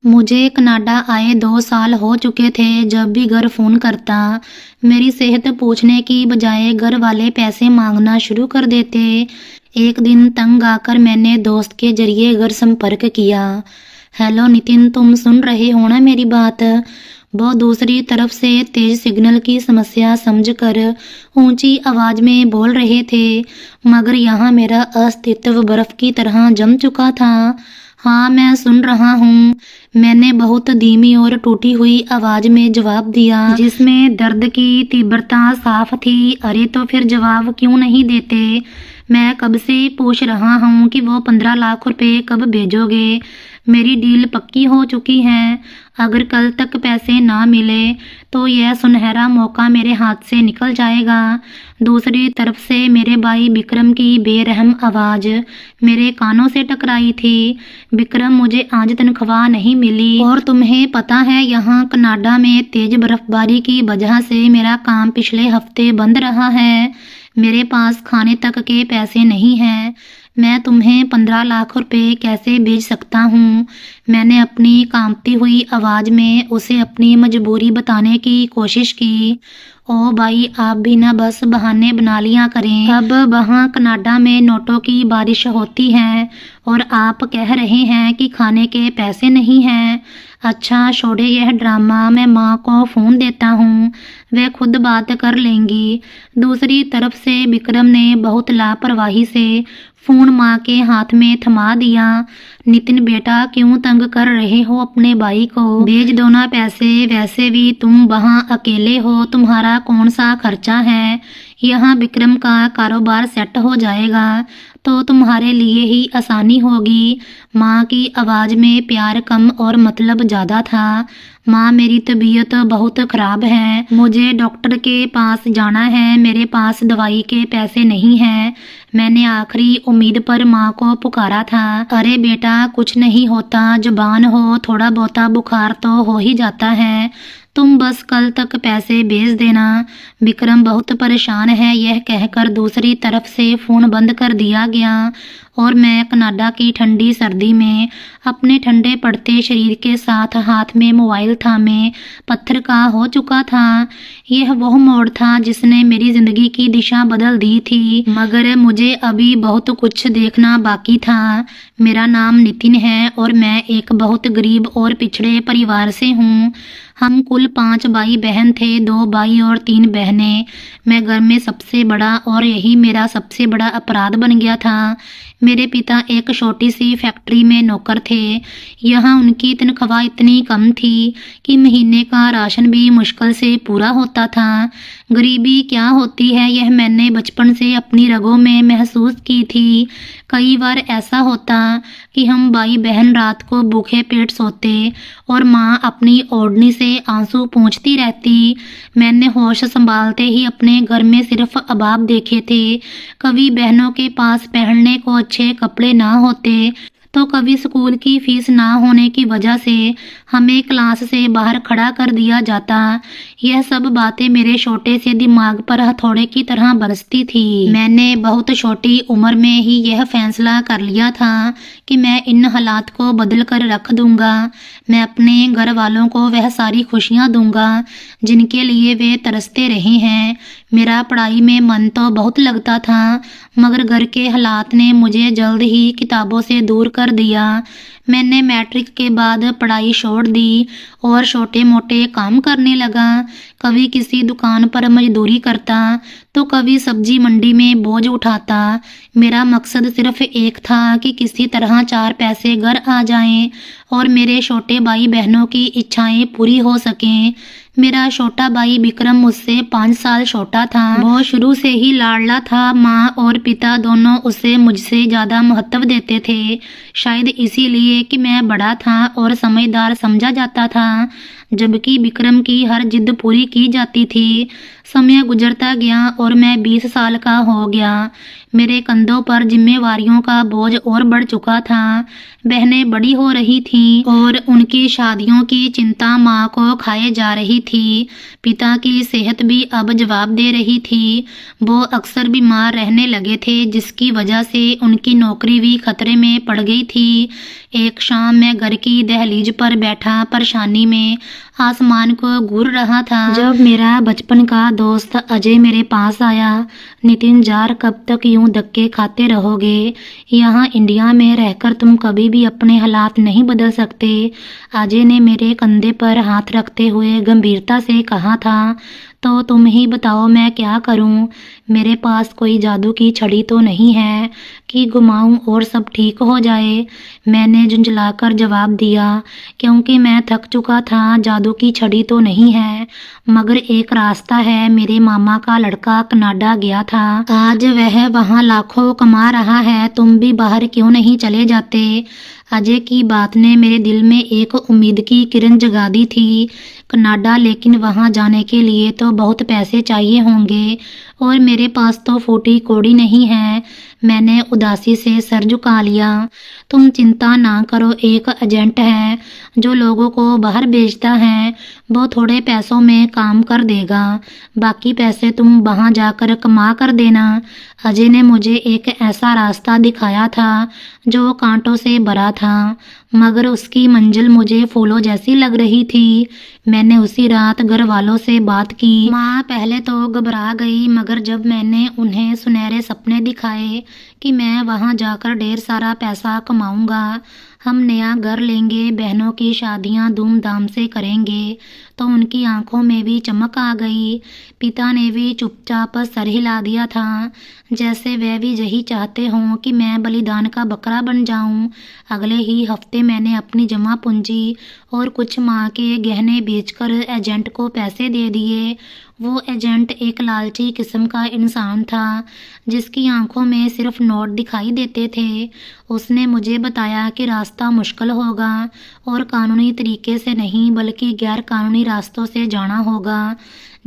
मुझे कनाडा आए 2 साल हो चुके थे। जब भी घर फ़ोन करता, मेरी सेहत पूछने की बजाय घर वाले पैसे मांगना शुरू कर देते। एक दिन तंग आकर मैंने दोस्त के जरिए घर संपर्क किया। हेलो नितिन, तुम सुन रहे हो ना मेरी बात? वो दूसरी तरफ से तेज सिग्नल की समस्या समझकर ऊंची आवाज में बोल रहे थे, मगर यहाँ मेरा अस्तित्व बर्फ की तरह जम चुका था। हाँ, मैं सुन रहा हूँ, मैंने बहुत धीमी और टूटी हुई आवाज में जवाब दिया, जिसमें दर्द की तीव्रता साफ थी। अरे तो फिर जवाब क्यों नहीं देते? मैं कब से पूछ रहा हूँ कि वो 15 लाख रुपए कब भेजोगे। मेरी डील पक्की हो चुकी है। अगर कल तक पैसे ना मिले तो यह सुनहरा मौका मेरे हाथ से निकल जाएगा। दूसरी तरफ से मेरे भाई विक्रम की बेरहम आवाज मेरे कानों से टकराई थी। विक्रम, मुझे आज तनख्वाह नहीं मिली और तुम्हें पता है यहाँ कनाडा में तेज बर्फबारी की वजह से मेरा काम पिछले हफ्ते बंद रहा है। मेरे पास खाने तक के पैसे नहीं हैं। मैं तुम्हें 15 लाख रुपए कैसे भेज सकता हूँ? मैंने अपनी कांपती हुई आवाज में उसे अपनी मजबूरी बताने की कोशिश की। ओ भाई, आप भी ना बस बहाने बना लिया करें। अब वहाँ कनाडा में नोटों की बारिश होती है और आप कह रहे हैं कि खाने के पैसे नहीं हैं। अच्छा छोड़े यह ड्रामा, मैं माँ को फ़ोन देता हूँ, वे खुद बात कर लेंगी। दूसरी तरफ से विक्रम ने बहुत लापरवाही से फ़ोन माँ के हाथ में थमा दिया। नितिन बेटा, क्यों तंग कर रहे हो अपने भाई को? भेज दो ना पैसे, वैसे भी तुम वहाँ अकेले हो, तुम्हारा कौन सा खर्चा है। यहाँ विक्रम का कारोबार सेट हो जाएगा तो तुम्हारे लिए ही आसानी होगी। माँ की आवाज़ में प्यार कम और मतलब ज़्यादा था। माँ, मेरी तबीयत बहुत ख़राब है, मुझे डॉक्टर के पास जाना है, मेरे पास दवाई के पैसे नहीं हैं। मैंने आखिरी उम्मीद पर माँ को पुकारा था। अरे बेटा, कुछ नहीं होता, जुबान हो, थोड़ा बहुता बुखार तो हो ही जाता है, तुम बस कल तक पैसे भेज देना। विक्रम बहुत परेशान है, यह कहकर दूसरी तरफ से फ़ोन बंद कर दिया गया और मैं कनाडा की ठंडी सर्दी में अपने ठंडे पड़ते शरीर के साथ हाथ में मोबाइल थामे पत्थर का हो चुका था। यह वह मोड़ था जिसने मेरी ज़िंदगी की दिशा बदल दी थी, मगर मुझे अभी बहुत कुछ देखना बाकी था। मेरा नाम नितिन है और मैं एक बहुत गरीब और पिछड़े परिवार से हूँ। हम कुल 5 भाई बहन थे, 2 भाई और 3 बहनें। मैं घर में सबसे बड़ा और यही मेरा सबसे बड़ा अपराध बन गया था। मेरे पिता एक छोटी सी फैक्ट्री में नौकर थे। यहाँ उनकी तनख्वाह इतनी कम थी कि महीने का राशन भी मुश्किल से पूरा होता था। गरीबी क्या होती है यह मैंने बचपन से अपनी रगों में महसूस की थी। कई बार ऐसा होता कि हम भाई बहन रात को भूखे पेट सोते और माँ अपनी ओढ़नी से आंसू पोंछती रहती। मैंने होश संभालते ही अपने घर में सिर्फ अभाव देखे थे। कभी बहनों के पास पहनने को अच्छे कपड़े ना होते तो कभी स्कूल की फीस ना होने की वजह से हमें क्लास से बाहर खड़ा कर दिया जाता। यह सब बातें मेरे छोटे से दिमाग पर हथौड़े की तरह बरसती थी। मैंने बहुत छोटी उम्र में ही यह फैसला कर लिया था कि मैं इन हालात को बदल कर रख दूंगा। मैं अपने घर वालों को वह सारी खुशियां दूंगा जिनके लिए वे तरसते रहे हैं। मेरा पढ़ाई में मन तो बहुत लगता था, मगर घर के हालात ने मुझे जल्द ही किताबों से दूर कर दिया। मैंने मैट्रिक के बाद पढ़ाई छोड़ दी और छोटे मोटे काम करने लगा। कभी किसी दुकान पर मजदूरी करता तो कभी सब्जी मंडी में बोझ उठाता। मेरा मकसद सिर्फ एक था कि किसी तरह 4 पैसे घर आ जाएं और मेरे छोटे भाई बहनों की इच्छाएं पूरी हो सकें। मेरा छोटा भाई विक्रम मुझसे 5 साल छोटा था। वो शुरू से ही लाडला था। माँ और पिता दोनों उसे मुझसे ज़्यादा महत्व देते थे, शायद इसीलिए कि मैं बड़ा था और समझदार समझा जाता था। जबकि विक्रम की हर जिद पूरी की जाती थी। समय गुजरता गया और मैं 20 साल का हो गया। मेरे कंधों पर जिम्मेवारियों का बोझ और बढ़ चुका था। बहनें बड़ी हो रही थीं और उनकी शादियों की चिंता माँ को खाए जा रही थी। पिता की सेहत भी अब जवाब दे रही थी। वो अक्सर बीमार रहने लगे थे, जिसकी वजह से उनकी नौकरी भी खतरे में पड़ गई थी। एक शाम मैं घर की दहलीज पर बैठा परेशानी में आसमान को घूर रहा था, जब मेरा बचपन का दोस्त अजय मेरे पास आया। नितिन जार, कब तक यूं धक्के खाते रहोगे? यहाँ इंडिया में रहकर तुम कभी भी अपने हालात नहीं बदल सकते। अजय ने मेरे कंधे पर हाथ रखते हुए गंभीरता से कहा था। तो तुम ही बताओ मैं क्या करूं? मेरे पास कोई जादू की छड़ी तो नहीं है कि घुमाऊं और सब ठीक हो जाए। मैंने झुंझलाकर जवाब दिया, क्योंकि मैं थक चुका था। जादू की छड़ी तो नहीं है, मगर एक रास्ता है। मेरे मामा का लड़का कनाडा गया था, आज वह वहां लाखों कमा रहा है। तुम भी बाहर क्यों नहीं चले जाते? अजय की बात ने मेरे दिल में एक उम्मीद की किरण जगा दी थी। कनाडा, लेकिन वहां जाने के लिए तो बहुत पैसे चाहिए होंगे और मेरे पास तो फूटी कौड़ी नहीं है। मैंने उदासी से सर झुका लिया। तुम चिंता ना करो, एक एजेंट है जो लोगों को बाहर भेजता है। वो थोड़े पैसों में काम कर देगा, बाकी पैसे तुम वहां जाकर कमा कर देना। अजय ने मुझे एक ऐसा रास्ता दिखाया था जो कांटों से भरा था, मगर उसकी मंजिल मुझे फूलों जैसी लग रही थी। मैंने उसी रात घर वालों से बात की। माँ पहले तो घबरा गई, मगर जब मैंने उन्हें सुनहरे सपने दिखाए कि मैं वहां जाकर ढेर सारा पैसा कमाऊंगा, हम नया घर लेंगे, बहनों की शादियां धूमधाम से करेंगे, तो उनकी आंखों में भी चमक आ गई। पिता ने भी चुपचाप सर हिला दिया था, जैसे वह भी यही चाहते हों कि मैं बलिदान का बकरा बन जाऊं। अगले ही हफ्ते मैंने अपनी जमा पूंजी और कुछ माँ के गहने बेचकर एजेंट को पैसे दे दिए। वो एजेंट एक लालची किस्म का इंसान था, जिसकी आंखों में सिर्फ नोट दिखाई देते थे। उसने मुझे बताया कि रास्ता मुश्किल होगा और कानूनी तरीके से नहीं, बल्कि गैर कानूनी रास्तों से जाना होगा,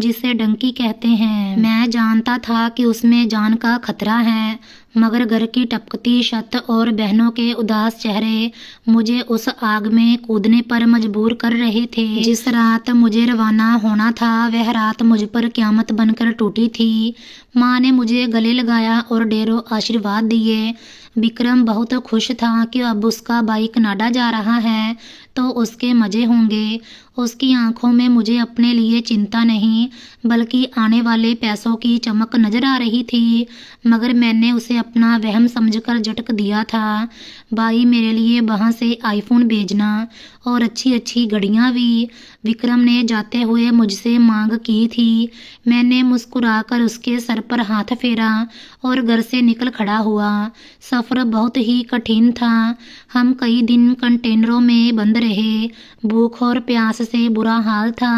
जिसे डंकी कहते हैं। मैं जानता था कि उसमें जान का खतरा है, मगर घर की टपकती छत और बहनों के उदास चेहरे मुझे उस आग में कूदने पर मजबूर कर रहे थे। जिस रात मुझे रवाना होना था, वह रात मुझ पर क़यामत बनकर टूटी थी। माँ ने मुझे गले लगाया और ढेरों आशीर्वाद दिए। विक्रम बहुत खुश था कि अब उसका भाई कनाडा जा रहा है तो उसके मजे होंगे। उसकी आंखों में मुझे अपने लिए चिंता नहीं, बल्कि आने वाले पैसों की चमक नजर आ रही थी। मगर मैंने उसे अपना वहम समझकर झटक दिया था। भाई, मेरे लिए वहां से आईफोन भेजना और अच्छी अच्छी घड़ियां भी, विक्रम ने जाते हुए मुझसे मांग की थी। मैंने मुस्कुराकर उसके सर पर हाथ फेरा और घर से निकल खड़ा हुआ। सफ़र बहुत ही कठिन था। हम कई दिन कंटेनरों में बंद रहे। भूख और प्यास से बुरा हाल था।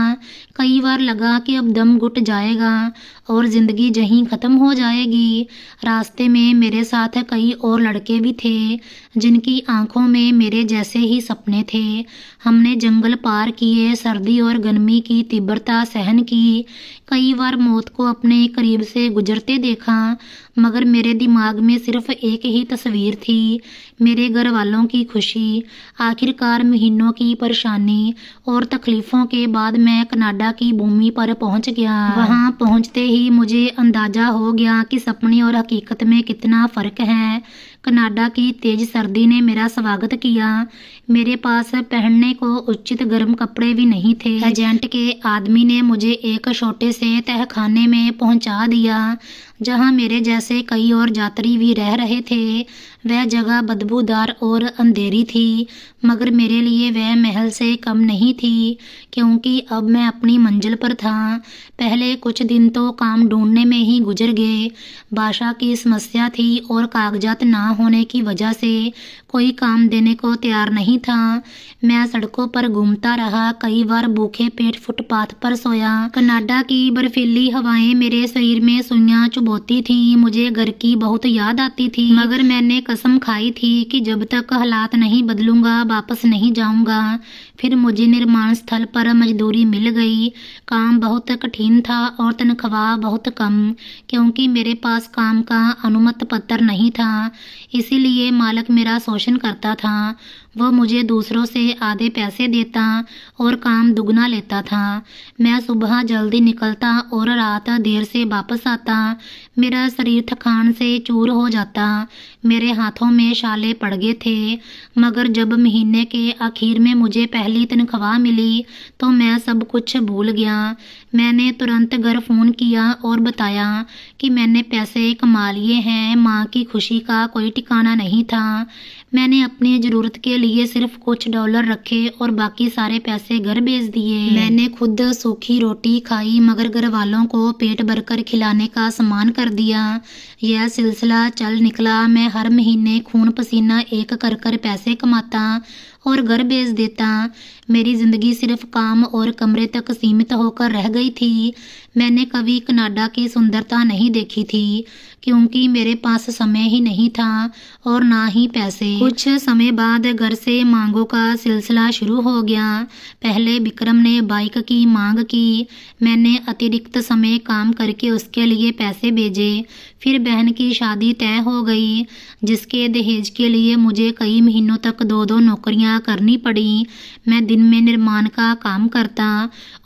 कई बार लगा कि अब दम घुट जाएगा और ज़िंदगी यहीं ख़त्म हो जाएगी। रास्ते में मेरे साथ कई और लड़के भी थे, जिनकी आंखों में मेरे जैसे ही सपने थे। हमने जंगल पार किए, सर्दी और गर्मी की तीव्रता सहन की, कई बार मौत को अपने करीब से गुजरते देखा, मगर मेरे दिमाग में सिर्फ एक ही तस्वीर थी, मेरे घर वालों की खुशी। आखिरकार महीनों की परेशानी और तकलीफ़ों के बाद मैं कनाडा की भूमि पर पहुंच गया। वहां पहुंचते ही मुझे अंदाज़ा हो गया कि सपने और हकीकत में कितना फ़र्क है। कनाडा की तेज सर्दी ने मेरा स्वागत किया। मेरे पास पहनने को उचित गर्म कपड़े भी नहीं थे। एजेंट के आदमी ने मुझे एक छोटे से तहखाने में पहुंचा दिया, जहां मेरे जैसे कई और यात्री भी रह रहे थे। वह जगह बदबूदार और अंधेरी थी, मगर मेरे लिए वह महल से कम नहीं थी, क्योंकि अब मैं अपनी मंजिल पर था। पहले कुछ दिन तो काम ढूंढने में ही गुजर गए। भाषा की समस्या थी और कागजात ना होने की वजह से कोई काम देने को तैयार नहीं था। मैं सड़कों पर घूमता रहा, कई बार भूखे पेट फुटपाथ पर सोया। कनाडा की बर्फीली हवाएं मेरे शरीर में सुइयां चुभोती थीं। मुझे घर की बहुत याद आती थी, मगर मैंने कसम खाई थी कि जब तक हालात नहीं बदलूंगा वापस नहीं जाऊंगा। फिर मुझे निर्माण स्थल पर मजदूरी मिल गई। काम बहुत कठिन था और तनख्वाह बहुत कम, क्योंकि मेरे पास काम का अनुमति पत्र नहीं था। इसीलिए मालिक मेरा शोषण करता था। वो मुझे दूसरों से आधे पैसे देता और काम दुगना लेता था। मैं सुबह जल्दी निकलता और रात देर से वापस आता। मेरा शरीर थकान से चूर हो जाता। मेरे हाथों में छाले पड़ गए थे। मगर जब महीने के आखिर में मुझे पहली तनख्वाह मिली तो मैं सब कुछ भूल गया। मैंने तुरंत घर फ़ोन किया और बताया कि मैंने पैसे कमा लिए हैं। माँ की खुशी का कोई ठिकाना नहीं था। मैंने अपनी ज़रूरत के लिए सिर्फ कुछ डॉलर रखे और बाकी सारे पैसे घर भेज दिए। मैंने खुद सूखी रोटी खाई, मगर घर वालों को पेट भरकर खिलाने का सामान कर दिया। यह सिलसिला चल निकला। मैं हर महीने खून पसीना एक कर पैसे कमाता और घर भेज देता। मेरी ज़िंदगी सिर्फ काम और कमरे तक सीमित होकर रह गई थी। मैंने कभी कनाडा की सुंदरता नहीं देखी थी, क्योंकि मेरे पास समय ही नहीं था और ना ही पैसे। कुछ समय बाद घर से मांगों का सिलसिला शुरू हो गया। पहले विक्रम ने बाइक की मांग की। मैंने अतिरिक्त समय काम करके उसके लिए पैसे भेजे। फिर बहन की शादी तय हो गई, जिसके दहेज के लिए मुझे कई महीनों तक दो नौकरियां करनी पड़ी। मैं दिन में निर्माण का काम करता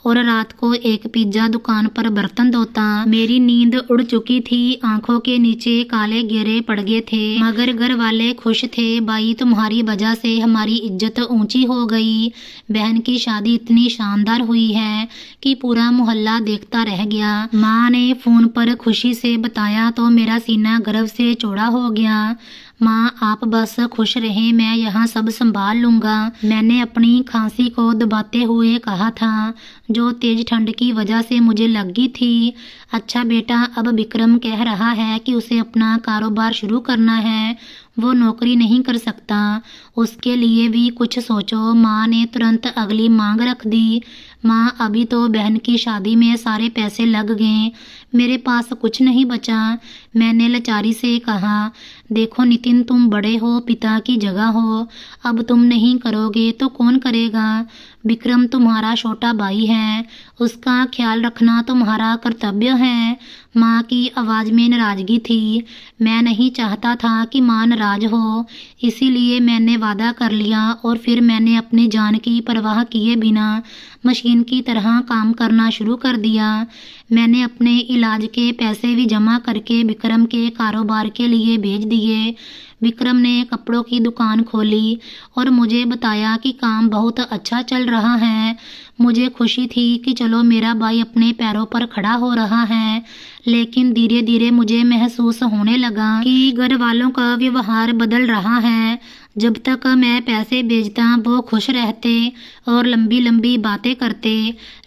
और रात को एक पिज्जा दुकान पर बर्तन धोता। मेरी नींद उड़ चुकी थी, आंखों के नीचे काले घेरे पड़ गए थे, मगर घर वाले खुश थे। भाई, तुम्हारी वजह से हमारी इज्जत ऊंची हो गई। बहन की शादी इतनी शानदार हुई है कि पूरा मोहल्ला देखता रह गया। माँ ने फोन पर खुशी से बताया तो मेरा सीना गर्व से चौड़ा हो गया। माँ, आप बस खुश रहें, मैं यहाँ सब संभाल लूँगा। मैंने अपनी खांसी को दबाते हुए कहा था, जो तेज ठंड की वजह से मुझे लगी थी। अच्छा बेटा, अब विक्रम कह रहा है कि उसे अपना कारोबार शुरू करना है। वो नौकरी नहीं कर सकता, उसके लिए भी कुछ सोचो। माँ ने तुरंत अगली मांग रख दी। माँ, अभी तो बहन की शादी में सारे पैसे लग गए, मेरे पास कुछ नहीं बचा। मैंने लाचारी से कहा, देखो नितिन, तुम बड़े हो, पिता की जगह हो। अब तुम नहीं करोगे तो कौन करेगा? विक्रम तुम्हारा छोटा भाई है, उसका ख्याल रखना तुम्हारा कर्तव्य है। माँ की आवाज़ में नाराज़गी थी। मैं नहीं चाहता था कि माँ नाराज़ हो, इसीलिए मैंने वादा कर लिया और फिर मैंने अपनी जान की परवाह किए बिना मशीन की तरह काम करना शुरू कर दिया। मैंने अपने इलाज के पैसे भी जमा करके विक्रम के कारोबार के लिए भेज दिए। विक्रम ने कपड़ों की दुकान खोली और मुझे बताया कि काम बहुत अच्छा चल रहा है। मुझे खुशी थी कि चलो मेरा भाई अपने पैरों पर खड़ा हो रहा है, लेकिन धीरे धीरे मुझे महसूस होने लगा कि घर वालों का व्यवहार बदल रहा है। जब तक मैं पैसे भेजता वो खुश रहते और लंबी लंबी बातें करते,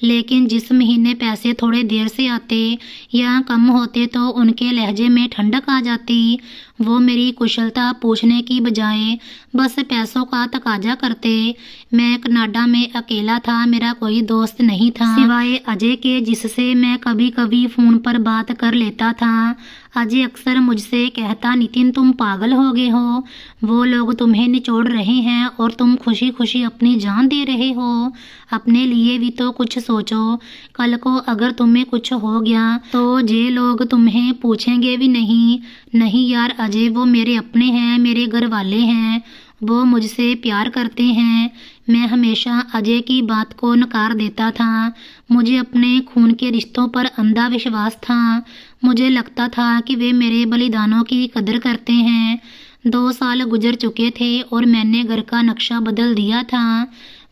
लेकिन जिस महीने पैसे थोड़े देर से आते या कम होते तो उनके लहजे में ठंडक आ जाती। वो मेरी कुशलता पूछने की बजाय बस पैसों का तकाजा करते। मैं कनाडा में अकेला था, मेरा कोई दोस्त नहीं था सिवाय अजय के, जिससे मैं कभी कभी फ़ोन पर बात कर लेता था। अजय अक्सर मुझसे कहता, नितिन तुम पागल हो गए हो, वो लोग तुम्हें निचोड़ रहे हैं और तुम खुशी खुशी अपनी जान दे रहे हो। अपने लिए भी तो कुछ सोचो, कल को अगर तुम्हें कुछ हो गया तो ये लोग तुम्हें पूछेंगे भी नहीं। नहीं यार अजय, वो मेरे अपने हैं, मेरे घर वाले हैं, वो मुझसे प्यार करते हैं। मैं हमेशा अजय की बात को नकार देता था। मुझे अपने खून के रिश्तों पर अंधा विश्वास था। मुझे लगता था कि वे मेरे बलिदानों की कदर करते हैं। 2 साल गुजर चुके थे और मैंने घर का नक्शा बदल दिया था।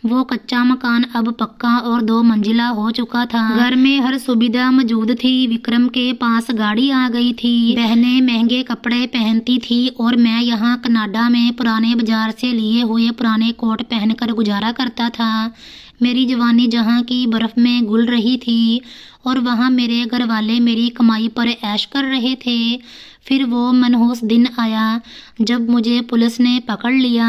वो कच्चा मकान अब पक्का और 2 मंजिला हो चुका था। घर में हर सुविधा मौजूद थी। विक्रम के पास गाड़ी आ गई थी, बहनें महंगे कपड़े पहनती थी और मैं यहाँ कनाडा में पुराने बाजार से लिए हुए पुराने कोट पहनकर गुजारा करता था। मेरी जवानी जहाँ की बर्फ में घुल रही थी और वहाँ मेरे घर वाले मेरी कमाई पर ऐश कर रहे थे। फिर वो मनहूस दिन आया जब मुझे पुलिस ने पकड़ लिया।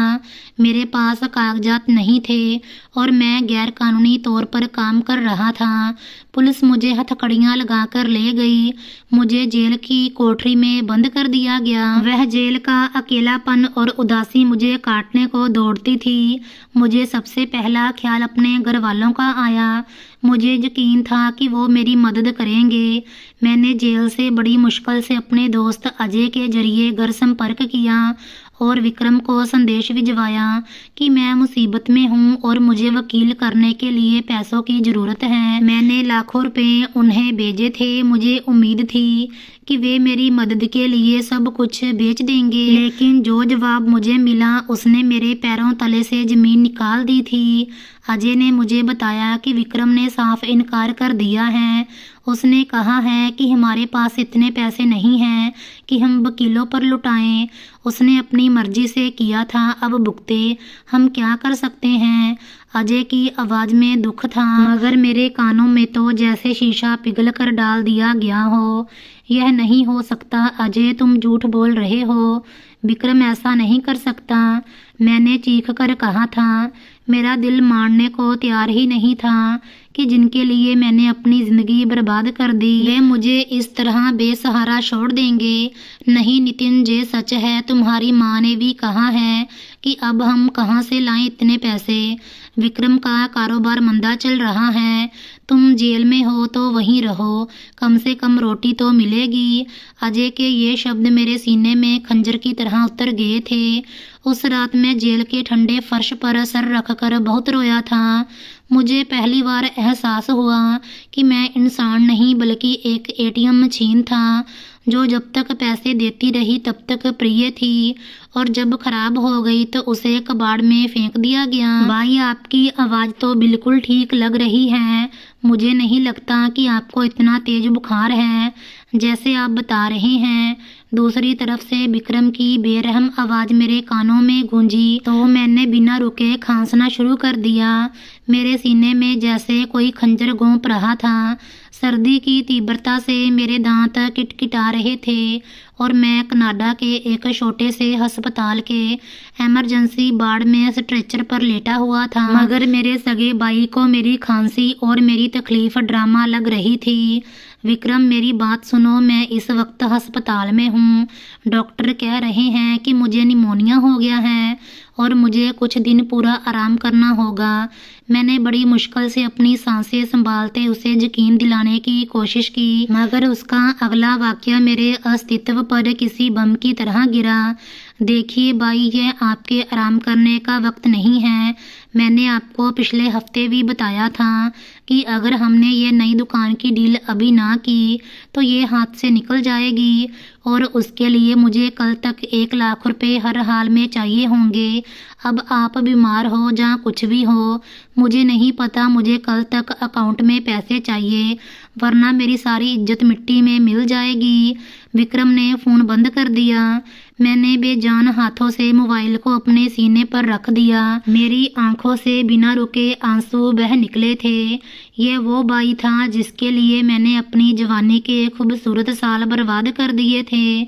मेरे पास कागजात नहीं थे और मैं गैर कानूनी तौर पर काम कर रहा था। पुलिस मुझे हथकड़ियां लगाकर ले गई। मुझे जेल की कोठरी में बंद कर दिया गया। वह जेल का अकेलापन और उदासी मुझे काटने को दौड़ती थी। मुझे सबसे पहला ख्याल अपने घर वालों का आया। मुझे यकीन था कि वो मेरी मदद करेंगे। मैंने जेल से बड़ी मुश्किल से अपने दोस्त अजय के जरिए घर संपर्क किया और विक्रम को संदेश भिजवाया कि मैं मुसीबत में हूँ और मुझे वकील करने के लिए पैसों की ज़रूरत है। मैंने लाखों रुपए उन्हें भेजे थे। मुझे उम्मीद थी कि वे मेरी मदद के लिए सब कुछ बेच देंगे, लेकिन जो जवाब मुझे मिला उसने मेरे पैरों तले से ज़मीन निकाल दी थी। अजय ने मुझे बताया कि विक्रम ने साफ इनकार कर दिया है। उसने कहा है कि हमारे पास इतने पैसे नहीं हैं कि हम वकीलों पर लुटाएं। उसने अपनी मर्जी से किया था, अब भुगते। हम क्या कर सकते हैं? अजय की आवाज़ में दुख था, मगर मेरे कानों में तो जैसे शीशा पिघल कर डाल दिया गया हो। यह नहीं हो सकता अजय, तुम झूठ बोल रहे हो। विक्रम ऐसा नहीं कर सकता, मैंने चीख कर कहा था। मेरा दिल मानने को तैयार ही नहीं था कि जिनके लिए मैंने अपनी ज़िंदगी बर्बाद कर दी, वे मुझे इस तरह बेसहारा छोड़ देंगे। नहीं नितिन, ये सच है। तुम्हारी माँ ने भी कहा है कि अब हम कहाँ से लाएं इतने पैसे। विक्रम का कारोबार मंदा चल रहा है। तुम जेल में हो तो वहीं रहो, कम से कम रोटी तो मिलेगी। अजय के ये शब्द मेरे सीने में खंजर की तरह उतर गए थे। उस रात मैं जेल के ठंडे फर्श पर सर रखकर बहुत रोया था। मुझे पहली बार एहसास हुआ कि मैं इंसान नहीं बल्कि एक एटीएम मशीन था, जो जब तक पैसे देती रही तब तक प्रिय थी और जब खराब हो गई तो उसे कबाड़ में फेंक दिया गया। भाई, आपकी आवाज़ तो बिल्कुल ठीक लग रही है। मुझे नहीं लगता कि आपको इतना तेज बुखार है जैसे आप बता रहे हैं। दूसरी तरफ से विक्रम की बेरहम आवाज़ मेरे कानों में गूंजी तो मैंने बिना रुके खांसना शुरू कर दिया। मेरे सीने में जैसे कोई खंजर घोंप रहा था। सर्दी की तीव्रता से मेरे दांत किटकिटा रहे थे और मैं कनाडा के एक छोटे से अस्पताल के इमरजेंसी वार्ड में स्ट्रेचर पर लेटा हुआ था, मगर मेरे सगे भाई को मेरी खांसी और मेरी तकलीफ ड्रामा लग रही थी। विक्रम, मेरी बात सुनो, मैं इस वक्त अस्पताल में हूँ। डॉक्टर कह रहे हैं कि मुझे निमोनिया हो गया है और मुझे कुछ दिन पूरा आराम करना होगा। मैंने बड़ी मुश्किल से अपनी सांसें संभालते उसे यकीन दिलाने की कोशिश की, मगर उसका अगला वाक्य मेरे अस्तित्व पर किसी बम की तरह गिरा। देखिए भाई, यह आपके आराम करने का वक्त नहीं है। मैंने आपको पिछले हफ्ते भी बताया था कि अगर हमने ये नई दुकान की डील अभी ना की तो ये हाथ से निकल जाएगी और उसके लिए मुझे कल तक 1 लाख रुपए हर हाल में चाहिए होंगे। अब आप बीमार हो या कुछ भी हो, मुझे नहीं पता, मुझे कल तक अकाउंट में पैसे चाहिए, वरना मेरी सारी इज्जत मिट्टी में मिल जाएगी। विक्रम ने फ़ोन बंद कर दिया। मैंने बेजान हाथों से मोबाइल को अपने सीने पर रख दिया। मेरी आंखों से बिना रुके आंसू बह निकले थे। यह वो भाई था जिसके लिए मैंने अपनी जवानी के खूबसूरत साल बर्बाद कर दिए थे,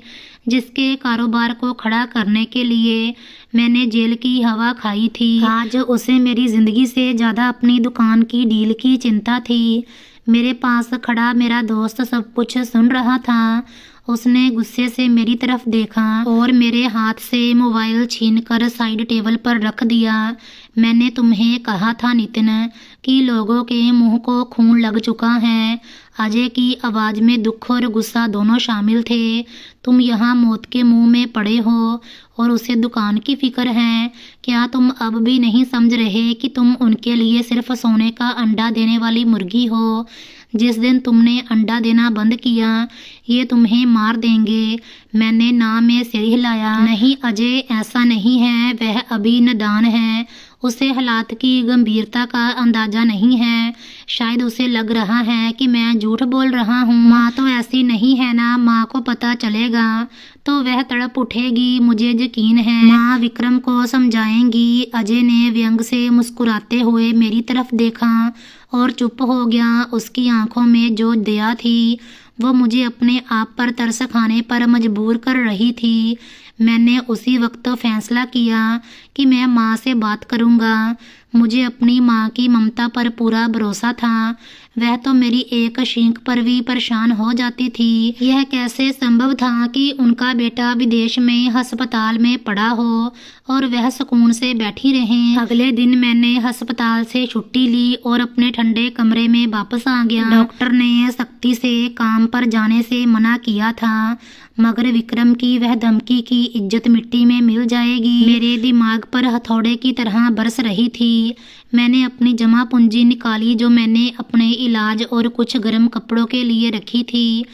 जिसके कारोबार को खड़ा करने के लिए मैंने जेल की हवा खाई थी। आज उसे मेरी ज़िंदगी से ज़्यादा अपनी दुकान की डील की चिंता थी। मेरे पास खड़ा मेरा दोस्त सब कुछ सुन रहा था। उसने गुस्से से मेरी तरफ देखा और मेरे हाथ से मोबाइल छीनकर साइड टेबल पर रख दिया। मैंने तुम्हें कहा था नितिन कि लोगों के मुंह को खून लग चुका है। अजय की आवाज़ में दुख और गुस्सा दोनों शामिल थे। तुम यहाँ मौत के मुंह में पड़े हो और उसे दुकान की फिक्र है। क्या तुम अब भी नहीं समझ रहे कि तुम उनके लिए सिर्फ सोने का अंडा देने वाली मुर्गी हो? जिस दिन तुमने अंडा देना बंद किया, ये तुम्हें मार देंगे। मैंने ना में सिर हिलाया। नहीं अजय, ऐसा नहीं है, वह अभी नादान है। उसे हालात की गंभीरता का अंदाजा नहीं है। शायद उसे लग रहा है कि मैं झूठ बोल रहा हूँ। माँ तो ऐसी नहीं है ना, माँ को पता चलेगा तो वह तड़प उठेगी, मुझे यकीन है। माँ विक्रम को समझाएंगी। अजय ने व्यंग से मुस्कुराते हुए मेरी तरफ देखा और चुप हो गया। उसकी आंखों में जो दया थी वो मुझे अपने आप पर तरस खाने पर मजबूर कर रही थी। मैंने उसी वक्त फैसला किया कि मैं माँ से बात करूँगा। मुझे अपनी माँ की ममता पर पूरा भरोसा था। वह तो मेरी एक छींक पर भी परेशान हो जाती थी। यह कैसे संभव था कि उनका बेटा विदेश में अस्पताल में पड़ा हो और वह सुकून से बैठी रहे। अगले दिन मैंने अस्पताल से छुट्टी ली और अपने ठंडे कमरे में वापस आ गया। डॉक्टर ने सख्ती से काम पर जाने से मना किया था, मगर विक्रम की वह धमकी की इज्जत मिट्टी में मिल जाएगी मेरे दिमाग पर हथौड़े की तरह बरस रही थी। मैंने अपनी जमा पूंजी निकाली जो मैंने अपने इलाज और कुछ गर्म कपड़ों के लिए रखी थी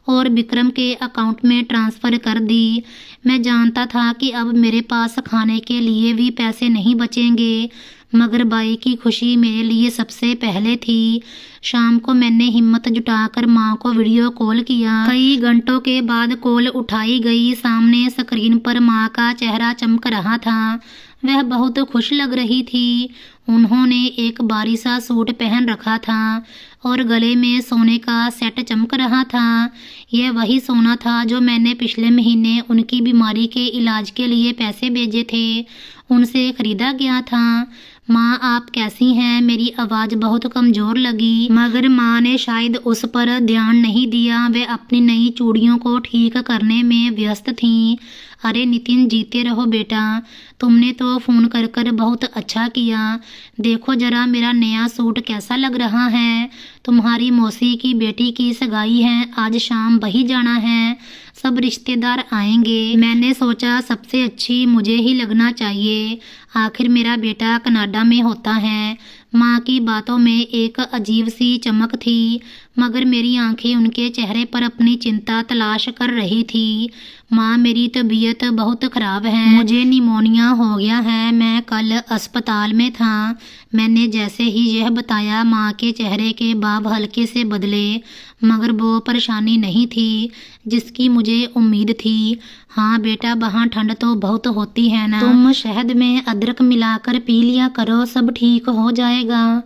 और विक्रम के अकाउंट में ट्रांसफ़र कर दी। मैं जानता था कि अब मेरे पास खाने के लिए भी पैसे नहीं बचेंगे, मगर बाई की खुशी मेरे लिए सबसे पहले थी। शाम को मैंने हिम्मत जुटाकर माँ को वीडियो कॉल किया। कई घंटों के बाद कॉल उठाई गई। सामने स्क्रीन पर माँ का चेहरा चमक रहा था। वह बहुत खुश लग रही थी। उन्होंने एक बारीसा सूट पहन रखा था और गले में सोने का सेट चमक रहा था। यह वही सोना था जो मैंने पिछले महीने उनकी बीमारी के इलाज के लिए पैसे भेजे थे, उनसे खरीदा गया था। माँ आप कैसी हैं? मेरी आवाज़ बहुत कमज़ोर लगी, मगर माँ ने शायद उस पर ध्यान नहीं दिया। वे अपनी नई चूड़ियों को ठीक करने में व्यस्त थीं। अरे नितिन, जीते रहो बेटा, तुमने तो फ़ोन कर कर बहुत अच्छा किया। देखो ज़रा मेरा नया सूट कैसा लग रहा है। तुम्हारी मौसी की बेटी की सगाई है, आज शाम वही जाना है, सब रिश्तेदार आएंगे। मैंने सोचा सबसे अच्छी मुझे ही लगना चाहिए, आखिर मेरा बेटा कनाडा में होता है। माँ की बातों में एक अजीब सी चमक थी, मगर मेरी आंखें उनके चेहरे पर अपनी चिंता तलाश कर रही थी। माँ मेरी तबीयत बहुत ख़राब है, मुझे निमोनिया हो गया है, मैं कल अस्पताल में था। मैंने जैसे ही यह बताया माँ के चेहरे के भाव हल्के से बदले, मगर वो परेशानी नहीं थी जिसकी मुझे उम्मीद थी। हाँ बेटा, वहाँ ठंड तो बहुत होती है ना, तुम शहद में अदरक मिलाकर पी लिया करो, सब ठीक हो जाएगा।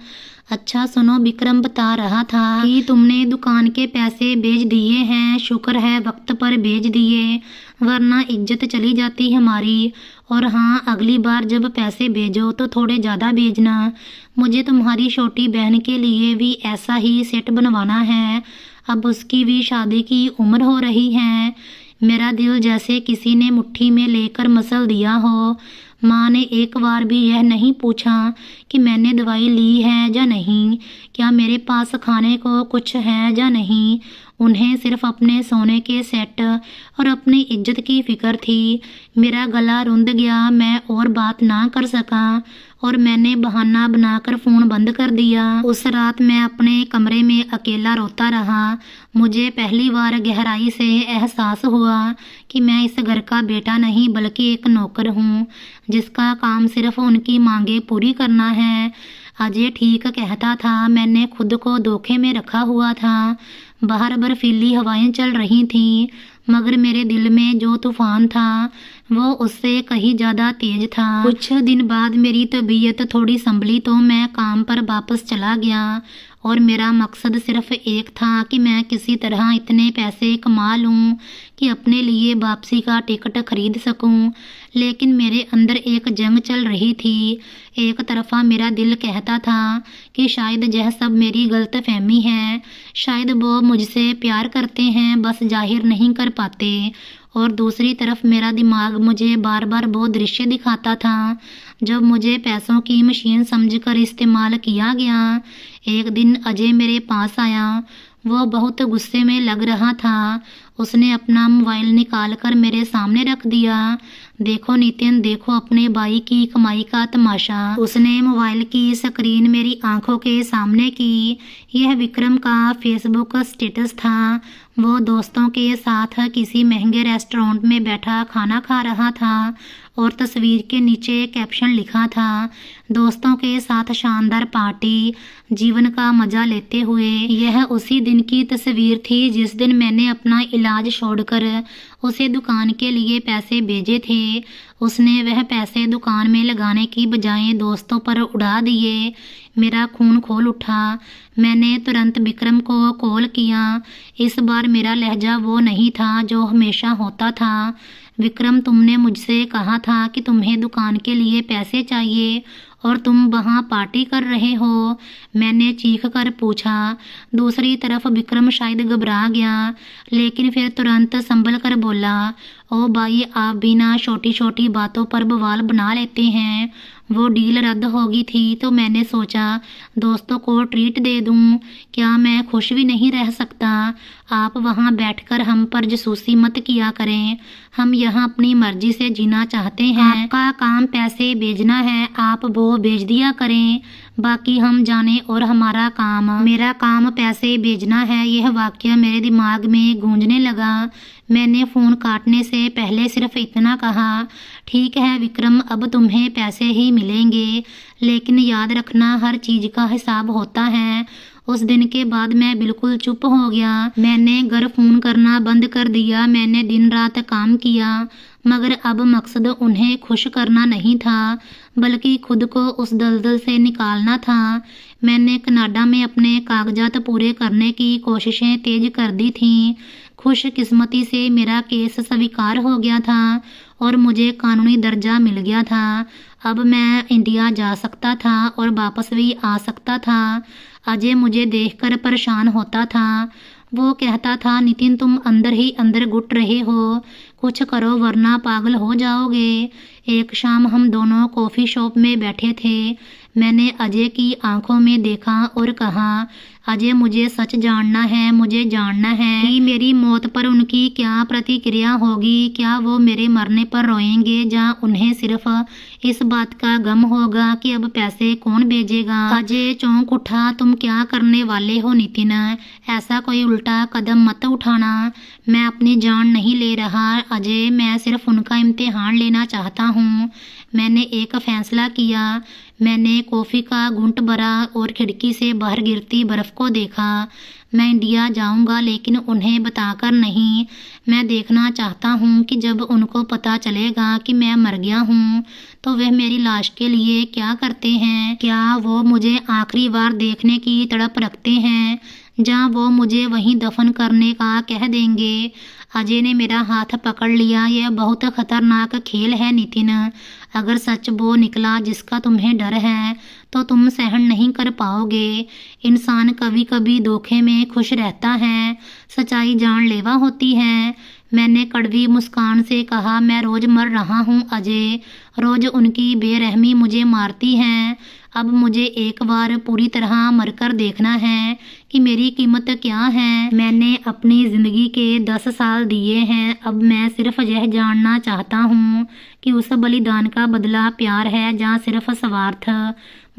अच्छा सुनो, विक्रम बता रहा था कि तुमने दुकान के पैसे भेज दिए हैं। शुक्र है वक्त पर भेज दिए, वरना इज्जत चली जाती हमारी। और हाँ, अगली बार जब पैसे भेजो तो थोड़े ज़्यादा भेजना। मुझे तुम्हारी छोटी बहन के लिए भी ऐसा ही सेट बनवाना है, अब उसकी भी शादी की उम्र हो रही है। मेरा दिल जैसे किसी ने मुट्ठी में लेकर मसल दिया हो। माँ ने एक बार भी यह नहीं पूछा कि मैंने दवाई ली है या नहीं, क्या मेरे पास खाने को कुछ है या नहीं। उन्हें सिर्फ अपने सोने के सेट और अपनी इज्जत की फिक्र थी। मेरा गला रुंध गया, मैं और बात ना कर सका और मैंने बहाना बनाकर फ़ोन बंद कर दिया। उस रात मैं अपने कमरे में अकेला रोता रहा। मुझे पहली बार गहराई से एहसास हुआ कि मैं इस घर का बेटा नहीं बल्कि एक नौकर हूँ, जिसका काम सिर्फ उनकी मांगें पूरी करना है। अजय ठीक कहता था, मैंने खुद को धोखे में रखा हुआ था। बाहर बर्फीली हवाएं चल रही थीं, मगर मेरे दिल में जो तूफान था वो उससे कहीं ज़्यादा तेज था। कुछ दिन बाद मेरी तबीयत थोड़ी संभली तो मैं काम पर वापस चला गया और मेरा मकसद सिर्फ एक था कि मैं किसी तरह इतने पैसे कमा लूं कि अपने लिए वापसी का टिकट खरीद सकूं। लेकिन मेरे अंदर एक जंग चल रही थी। एक तरफा मेरा दिल कहता था कि शायद यह सब मेरी गलतफहमी है, शायद वो मुझसे प्यार करते हैं, बस जाहिर नहीं कर पाते। और दूसरी तरफ मेरा दिमाग मुझे बार बार वो दृश्य दिखाता था जब मुझे पैसों की मशीन समझकर इस्तेमाल किया गया। एक दिन अजय मेरे पास आया। वो बहुत गुस्से में लग रहा था। उसने अपना मोबाइल निकाल कर मेरे सामने रख दिया। देखो नितिन, देखो अपने भाई की कमाई का तमाशा। उसने मोबाइल की स्क्रीन मेरी आंखों के सामने की। यह विक्रम का फेसबुक स्टेटस था। वो दोस्तों के साथ किसी महंगे रेस्टोरेंट में बैठा खाना खा रहा था और तस्वीर के नीचे कैप्शन लिखा था, दोस्तों के साथ शानदार पार्टी, जीवन का मजा लेते हुए। यह उसी दिन की तस्वीर थी जिस दिन मैंने अपना इलाज छोड़कर उसे दुकान के लिए पैसे भेजे थे। उसने वह पैसे दुकान में लगाने की बजाय दोस्तों पर उड़ा दिए। मेरा खून खोल उठा। मैंने तुरंत विक्रम को कॉल किया। इस बार मेरा लहजा वो नहीं था जो हमेशा होता था। विक्रम, तुमने मुझसे कहा था कि तुम्हें दुकान के लिए पैसे चाहिए और तुम वहाँ पार्टी कर रहे हो। मैंने चीख कर पूछा। दूसरी तरफ विक्रम शायद घबरा गया, लेकिन फिर तुरंत संभल कर बोला, ओ भाई, आप भी ना छोटी छोटी बातों पर बवाल बना लेते हैं। वो डील रद्द होगी थी तो मैंने सोचा दोस्तों को ट्रीट दे दूं। क्या मैं खुश भी नहीं रह सकता? आप वहाँ बैठकर हम पर जासूसी मत किया करें। हम यहाँ अपनी मर्जी से जीना चाहते हैं। आपका काम पैसे भेजना है, आप वो भेज दिया करें, बाकी हम जाने। और हमारा काम, मेरा काम पैसे भेजना है। यह वाक्य मेरे दिमाग में गूंजने लगा। मैंने फ़ोन काटने से पहले सिर्फ इतना कहा, ठीक है विक्रम, अब तुम्हें पैसे ही मिलेंगे, लेकिन याद रखना हर चीज़ का हिसाब होता है। उस दिन के बाद मैं बिल्कुल चुप हो गया। मैंने घर फ़ोन करना बंद कर दिया। मैंने दिन रात काम किया, मगर अब मकसद उन्हें खुश करना नहीं था, बल्कि खुद को उस दलदल से निकालना था। मैंने कनाडा में अपने कागजात पूरे करने की कोशिशें तेज कर दी थीं। खुशकिस्मती से मेरा केस स्वीकार हो गया था और मुझे कानूनी दर्जा मिल गया था। अब मैं इंडिया जा सकता था और वापस भी आ सकता था। अजय मुझे देखकर परेशान होता था। वो कहता था, नितिन, तुम अंदर ही अंदर घुट रहे हो, कुछ करो वरना पागल हो जाओगे। एक शाम हम दोनों कॉफ़ी शॉप में बैठे थे। मैंने अजय की आंखों में देखा और कहा, अजय, मुझे सच जानना है। मुझे जानना है कि मेरी मौत पर उनकी क्या प्रतिक्रिया होगी। क्या वो मेरे मरने पर रोएंगे या उन्हें सिर्फ इस बात का गम होगा कि अब पैसे कौन भेजेगा। अजय चौंक उठा। तुम क्या करने वाले हो नितिन? ऐसा कोई उल्टा कदम मत उठाना। मैं अपनी जान नहीं ले रहा अजय, मैं सिर्फ उनका इम्तिहान लेना चाहता हूँ। मैंने एक फैसला किया। मैंने कॉफ़ी का घूंट भरा और खिड़की से बाहर गिरती बर्फ़ को देखा। मैं इंडिया जाऊंगा, लेकिन उन्हें बताकर नहीं। मैं देखना चाहता हूँ कि जब उनको पता चलेगा कि मैं मर गया हूँ तो वे मेरी लाश के लिए क्या करते हैं। क्या वो मुझे आखिरी बार देखने की तड़प रखते हैं, जहाँ वो मुझे वहीं दफन करने का कह देंगे। अजय ने मेरा हाथ पकड़ लिया। यह बहुत खतरनाक खेल है नितिन। अगर सच वो निकला जिसका तुम्हें डर है तो तुम सहन नहीं कर पाओगे। इंसान कभी कभी धोखे में खुश रहता है, सच्चाई जानलेवा होती है। मैंने कड़वी मुस्कान से कहा, मैं रोज मर रहा हूँ अजय, रोज उनकी बेरहमी मुझे मारती है। अब मुझे एक बार पूरी तरह मरकर देखना है कि मेरी कीमत क्या है। मैंने अपनी ज़िंदगी के 10 साल दिए हैं। अब मैं सिर्फ यह जानना चाहता हूँ कि उस बलिदान का बदला प्यार है या सिर्फ स्वार्थ।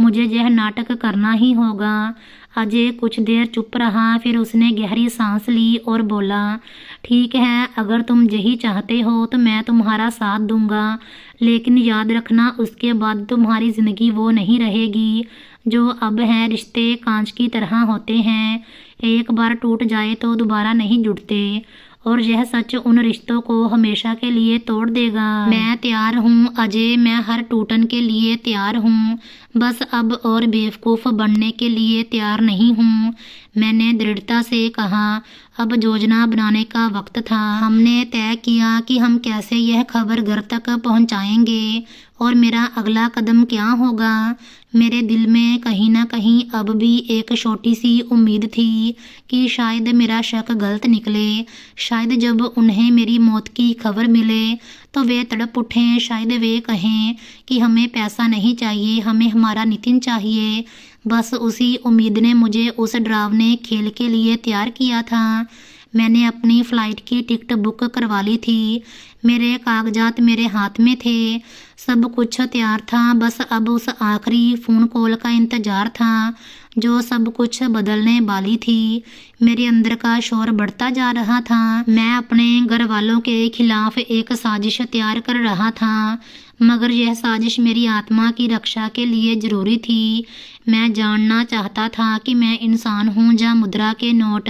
मुझे यह नाटक करना ही होगा। अजय कुछ देर चुप रहा, फिर उसने गहरी सांस ली और बोला, ठीक है, अगर तुम यही चाहते हो तो मैं तुम्हारा साथ दूंगा, लेकिन याद रखना उसके बाद तुम्हारी ज़िंदगी वो नहीं रहेगी जो अब है। रिश्ते कांच की तरह होते हैं, एक बार टूट जाए तो दोबारा नहीं जुड़ते, और यह सच उन रिश्तों को हमेशा के लिए तोड़ देगा। मैं तैयार हूँ अजय, मैं हर टूटन के लिए तैयार हूँ, बस अब और बेवकूफ़ बनने के लिए तैयार नहीं हूँ। मैंने दृढ़ता से कहा। अब योजना बनाने का वक्त था। हमने तय किया कि हम कैसे यह खबर घर तक पहुँचाएंगे और मेरा अगला कदम क्या होगा। मेरे दिल में कहीं ना कहीं अब भी एक छोटी सी उम्मीद थी कि शायद मेरा शक गलत निकले। शायद जब उन्हें मेरी मौत की खबर मिले तो वे तड़प उठें। शायद वे कहें कि हमें पैसा नहीं चाहिए, हमें हमारा नितिन चाहिए। बस उसी उम्मीद ने मुझे उस डरावने खेल के लिए तैयार किया था। मैंने अपनी फ़्लाइट की टिकट बुक करवा ली थी। मेरे कागजात मेरे हाथ में थे। सब कुछ तैयार था, बस अब उस आखिरी फ़ोन कॉल का इंतज़ार था जो सब कुछ बदलने वाली थी। मेरे अंदर का शोर बढ़ता जा रहा था। मैं अपने घर वालों के खिलाफ एक साजिश तैयार कर रहा था, मगर यह साजिश मेरी आत्मा की रक्षा के लिए ज़रूरी थी। मैं जानना चाहता था कि मैं इंसान हूँ या मुद्रा के नोट।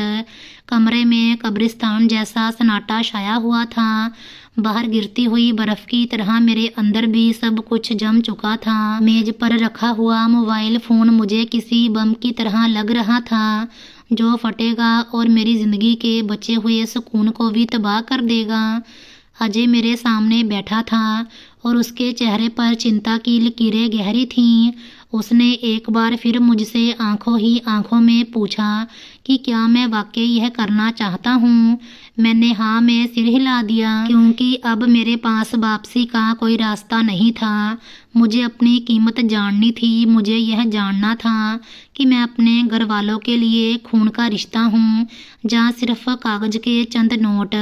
कमरे में कब्रिस्तान जैसा सन्नाटा छाया हुआ था। बाहर गिरती हुई बर्फ की तरह मेरे अंदर भी सब कुछ जम चुका था। मेज पर रखा हुआ मोबाइल फ़ोन मुझे किसी बम की तरह लग रहा था जो फटेगा और मेरी ज़िंदगी के बचे हुए सुकून को भी तबाह कर देगा। अजय मेरे सामने बैठा था और उसके चेहरे पर चिंता की लकीरें गहरी थीं। उसने एक बार फिर मुझसे आंखों ही आंखों में पूछा कि क्या मैं वाकई यह करना चाहता हूँ। मैंने हाँ में सिर हिला दिया, क्योंकि अब मेरे पास वापसी का कोई रास्ता नहीं था। मुझे अपनी कीमत जाननी थी। मुझे यह जानना था कि मैं अपने घर वालों के लिए खून का रिश्ता हूँ या सिर्फ कागज के चंद नोट।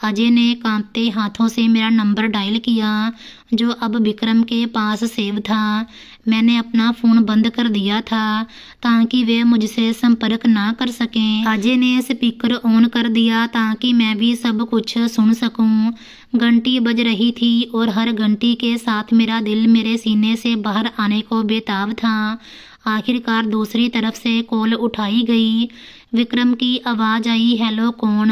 अजय ने कांपते हाथों से मेरा नंबर डायल किया जो अब विक्रम के पास सेव था। मैंने अपना फ़ोन बंद कर दिया था ताकि वे मुझसे संपर्क ना कर सकें। अजय ने स्पीकर ऑन कर दिया ताकि मैं भी सब कुछ सुन सकूं। घंटी बज रही थी और हर घंटी के साथ मेरा दिल मेरे सीने से बाहर आने को बेताब था। आखिरकार दूसरी तरफ से कॉल उठाई गई। विक्रम की आवाज़ आई, हेलो कौन?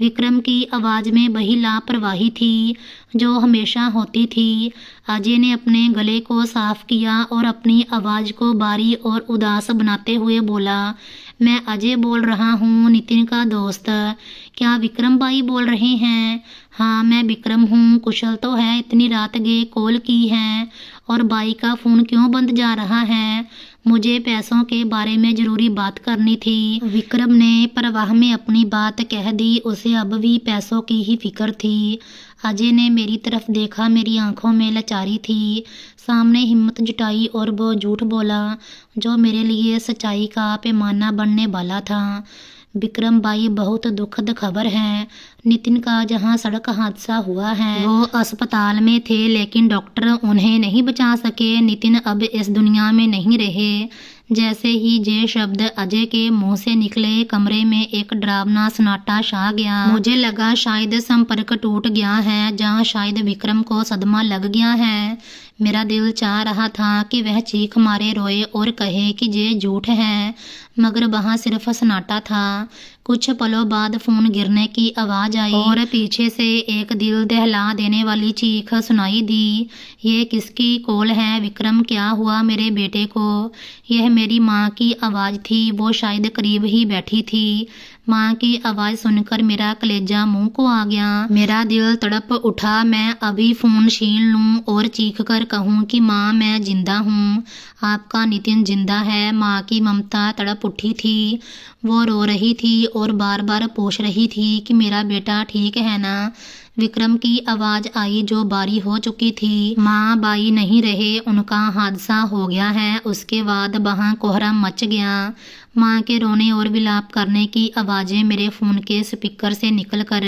विक्रम की आवाज़ में वही लापरवाही थी जो हमेशा होती थी। अजय ने अपने गले को साफ किया और अपनी आवाज़ को भारी और उदास बनाते हुए बोला, मैं अजय बोल रहा हूँ, नितिन का दोस्त। क्या विक्रम भाई बोल रहे हैं? हाँ मैं विक्रम हूँ। कुशल तो है, इतनी रात गए कॉल की है और भाई का फ़ोन क्यों बंद जा रहा है? मुझे पैसों के बारे में ज़रूरी बात करनी थी। विक्रम ने परवाह में अपनी बात कह दी। उसे अब भी पैसों की ही फिक्र थी। अजय ने मेरी तरफ देखा, मेरी आंखों में लाचारी थी। सामने हिम्मत जुटाई और वो झूठ बोला जो मेरे लिए सच्चाई का पैमाना बनने वाला था। विक्रम भाई, बहुत दुखद खबर है। नितिन का जहां सड़क हादसा हुआ है वो अस्पताल में थे, लेकिन डॉक्टर उन्हें नहीं बचा सके। नितिन अब इस दुनिया में नहीं रहे। जैसे ही ये शब्द अजय के मुंह से निकले, कमरे में एक डरावना सन्नाटा छा गया। मुझे लगा शायद संपर्क टूट गया है, जहाँ शायद विक्रम को सदमा लग गया है। मेरा दिल चाह रहा था कि वह चीख मारे, रोए और कहे कि ये झूठ है, मगर वहाँ सिर्फ सन्नाटा था। कुछ पलों बाद फ़ोन गिरने की आवाज़ आई और पीछे से एक दिल दहला देने वाली चीख सुनाई दी। ये किसकी कॉल है? विक्रम, क्या हुआ मेरे बेटे को? यह मेरी माँ की आवाज़ थी। वो शायद करीब ही बैठी थी। माँ की आवाज़ सुनकर मेरा कलेजा मुंह को आ गया। मेरा दिल तड़प उठा। मैं अभी फ़ोन छीन लूँ और चीख कर कहूँ कि माँ मैं जिंदा हूँ, आपका नितिन जिंदा है। माँ की ममता तड़प उठी थी। वो रो रही थी और बार बार पूछ रही थी कि मेरा बेटा ठीक है ना? विक्रम की आवाज़ आई जो बारी हो चुकी थी। माँ बाई नहीं रहे, उनका हादसा हो गया है। उसके बाद वहाँ कोहरा मच गया। माँ के रोने और विलाप करने की आवाज़ें मेरे फ़ोन के स्पीकर से निकलकर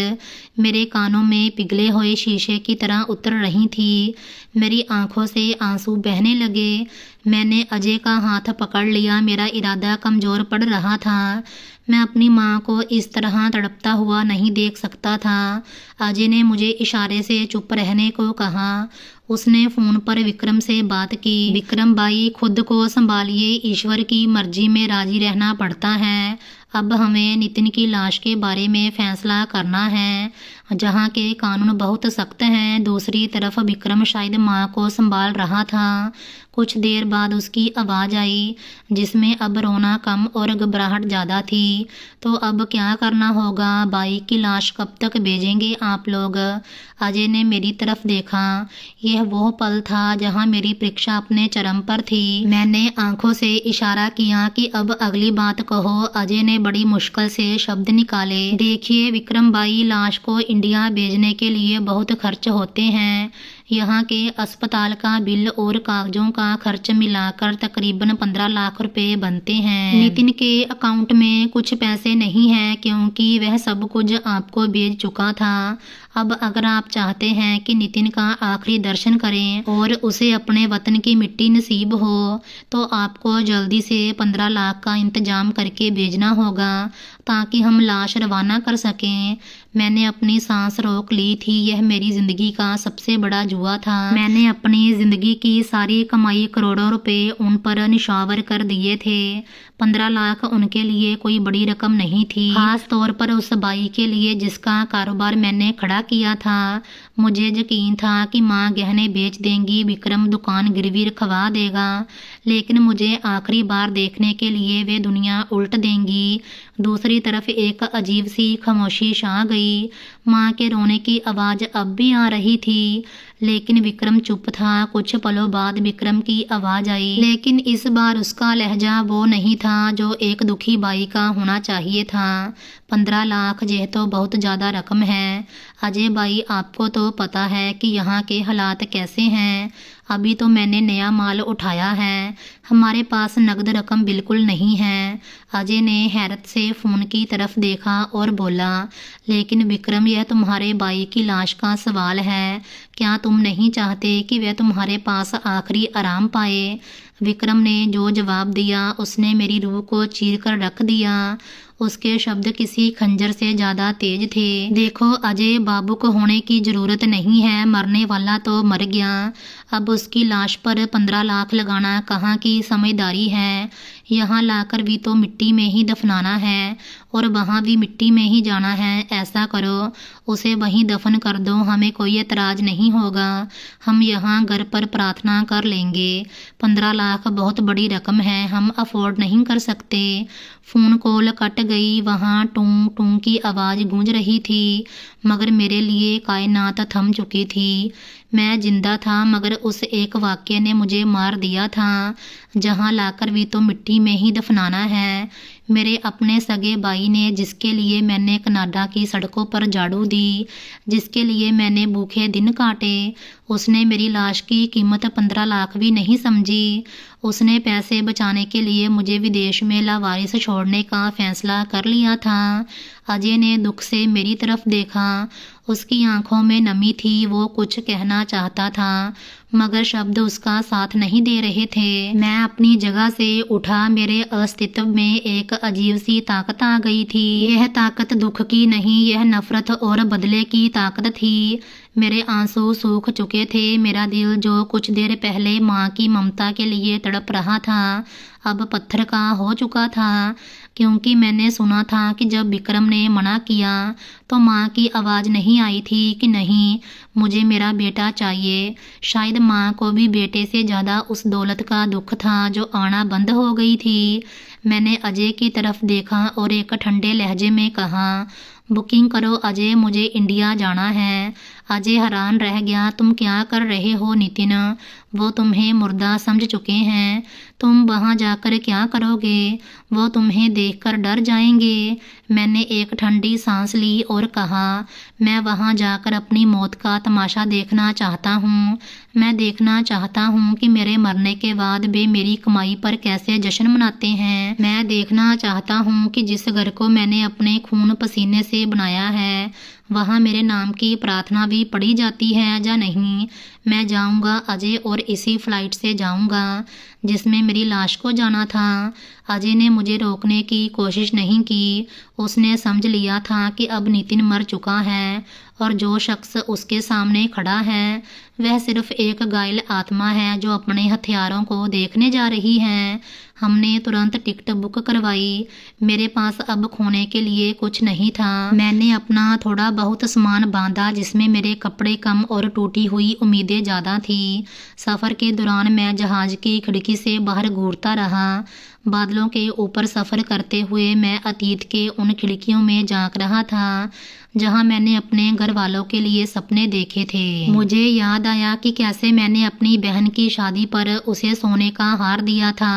मेरे कानों में पिघले हुए शीशे की तरह उतर रही थी। मेरी आंखों से आंसू बहने लगे। मैंने अजय का हाथ पकड़ लिया। मेरा इरादा कमज़ोर पड़ रहा था। मैं अपनी माँ को इस तरह तड़पता हुआ नहीं देख सकता था। अजय ने मुझे इशारे से चुप रहने को कहा। उसने फ़ोन पर विक्रम से बात की। विक्रम भाई, खुद को संभालिए, ईश्वर की मर्जी में राजी रहना पड़ता है। अब हमें नितिन की लाश के बारे में फैसला करना है, जहाँ के कानून बहुत सख्त हैं। दूसरी तरफ विक्रम शायद माँ को संभाल रहा था। कुछ देर बाद उसकी आवाज़ आई, जिसमें अब रोना कम और घबराहट ज़्यादा थी। तो अब क्या करना होगा? भाई की लाश कब तक भेजेंगे आप लोग? अजय ने मेरी तरफ देखा। यह वो पल था जहां मेरी परीक्षा अपने चरम पर थी। मैंने आंखों से इशारा किया कि अब अगली बात कहो। अजय ने बड़ी मुश्किल से शब्द निकाले, देखिए विक्रम भाई, लाश को इंडिया भेजने के लिए बहुत खर्च होते हैं। यहाँ के अस्पताल का बिल और कागजों का खर्च मिलाकर तकरीबन 15 लाख रुपए बनते हैं। नितिन के अकाउंट में कुछ पैसे नहीं हैं क्योंकि वह सब कुछ आपको भेज चुका था। अब अगर आप चाहते हैं कि नितिन का आखिरी दर्शन करें और उसे अपने वतन की मिट्टी नसीब हो तो आपको जल्दी से 15 लाख का इंतजाम करके भेजना होगा ताकि हम लाश रवाना कर सकें। मैंने अपनी सांस रोक ली थी। यह मेरी जिंदगी का सबसे बड़ा जुआ था। मैंने अपनी जिंदगी की सारी कमाई करोड़ों रुपए उन पर निशावर कर दिए थे। 15 लाख उनके लिए कोई बड़ी रकम नहीं थी, खास तौर पर उस बाई के लिए जिसका कारोबार मैंने खड़ा किया था। मुझे यकीन था कि माँ गहने बेच देंगी, विक्रम दुकान गिरवी रखवा देगा, लेकिन मुझे आखिरी बार देखने के लिए वे दुनिया उल्ट देंगी। दूसरी तरफ एक अजीब सी खामोशी छा गई। माँ के रोने की आवाज़ अब भी आ रही थी, लेकिन विक्रम चुप था। कुछ पलों बाद विक्रम की आवाज़ आई, लेकिन इस बार उसका लहजा वो नहीं था जो एक दुखी बाई का होना चाहिए था। 15 लाख यह तो बहुत ज़्यादा रकम है। अजय भाई, आपको तो पता है कि यहाँ के हालात कैसे हैं। अभी तो मैंने नया माल उठाया है, हमारे पास नकद रकम बिल्कुल नहीं है। अजय ने हैरत से फ़ोन की तरफ देखा और बोला, लेकिन विक्रम, यह तुम्हारे भाई की लाश का सवाल है। क्या तुम नहीं चाहते कि वह तुम्हारे पास आखिरी आराम पाए? विक्रम ने जो जवाब दिया उसने मेरी रूह को चीर कर रख दिया। उसके शब्द किसी खंजर से ज़्यादा तेज थे। देखो अजय, बाबू को होने की ज़रूरत नहीं है, मरने वाला तो मर गया। अब उसकी लाश पर 15 लाख लगाना कहाँ की समझदारी है। यहाँ लाकर भी तो मिट्टी में ही दफनाना है और वहाँ भी मिट्टी में ही जाना है। ऐसा करो, उसे वहीं दफन कर दो, हमें कोई एतराज़ नहीं होगा। हम यहाँ घर पर प्रार्थना कर लेंगे। 15 लाख बहुत बड़ी रकम है, हम अफोर्ड नहीं कर सकते। फ़ोन कॉल कट गई। वहाँ टूं टूं की आवाज़ गूंज रही थी, मगर मेरे लिए कायनात थम चुकी थी। मैं जिंदा था, मगर उस एक वाक़ये ने मुझे मार दिया था। जहाँ लाकर भी तो मिट्टी में ही दफनाना है। मेरे अपने सगे भाई ने, जिसके लिए मैंने कनाडा की सड़कों पर झाड़ू दी, जिसके लिए मैंने भूखे दिन काटे, उसने मेरी लाश की कीमत 15 लाख भी नहीं समझी। उसने पैसे बचाने के लिए मुझे विदेश में लावारिस छोड़ने का फैसला कर लिया था। अजय ने दुख से मेरी तरफ देखा। उसकी आंखों में नमी थी। वो कुछ कहना चाहता था, मगर शब्द उसका साथ नहीं दे रहे थे। मैं अपनी जगह से उठा। मेरे अस्तित्व में एक अजीब सी ताकत आ गई थी। यह ताकत दुख की नहीं, यह नफरत और बदले की ताकत थी। मेरे आंसू सूख चुके थे। मेरा दिल, जो कुछ देर पहले माँ की ममता के लिए तड़प रहा था, अब पत्थर का हो चुका था। क्योंकि मैंने सुना था कि जब विक्रम ने मना किया तो माँ की आवाज़ नहीं आई थी कि नहीं, मुझे मेरा बेटा चाहिए। शायद माँ को भी बेटे से ज़्यादा उस दौलत का दुख था जो आना बंद हो गई थी। मैंने अजय की तरफ देखा और एक ठंडे लहजे में कहा, बुकिंग करो अजय, मुझे इंडिया जाना है। अजय हैरान रह गया। तुम क्या कर रहे हो नितिन? वो तुम्हें मुर्दा समझ चुके हैं। तुम वहाँ जाकर क्या करोगे? वो तुम्हें देखकर डर जाएंगे। मैंने एक ठंडी सांस ली और कहा, मैं वहाँ जाकर अपनी मौत का तमाशा देखना चाहता हूँ। मैं देखना चाहता हूँ कि मेरे मरने के बाद वे मेरी कमाई पर कैसे जश्न मनाते हैं। मैं देखना चाहता हूँ कि जिस घर को मैंने अपने खून पसीने से बनाया है, वहाँ मेरे नाम की प्रार्थना भी पढ़ी जाती है या नहीं। मैं जाऊँगा अजय, और इसी फ्लाइट से जाऊँगा जिसमें मेरी लाश को जाना था। अजय ने मुझे रोकने की कोशिश नहीं की। उसने समझ लिया था कि अब नितिन मर चुका है और जो शख्स उसके सामने खड़ा है वह सिर्फ एक घायल आत्मा है जो अपने हथियारों को देखने जा रही है। हमने तुरंत टिकट बुक करवाई। मेरे पास अब खोने के लिए कुछ नहीं था। मैंने अपना थोड़ा बहुत सामान बांधा जिसमें मेरे कपड़े कम और टूटी हुई उम्मीदें ज़्यादा थी। सफ़र के दौरान मैं जहाज़ की खिड़की से बाहर घूरता रहा। बादलों के ऊपर सफ़र करते हुए मैं अतीत के उन खिड़कियों में झांक रहा था जहां मैंने अपने घर वालों के लिए सपने देखे थे। मुझे याद आया कि कैसे मैंने अपनी बहन की शादी पर उसे सोने का हार दिया था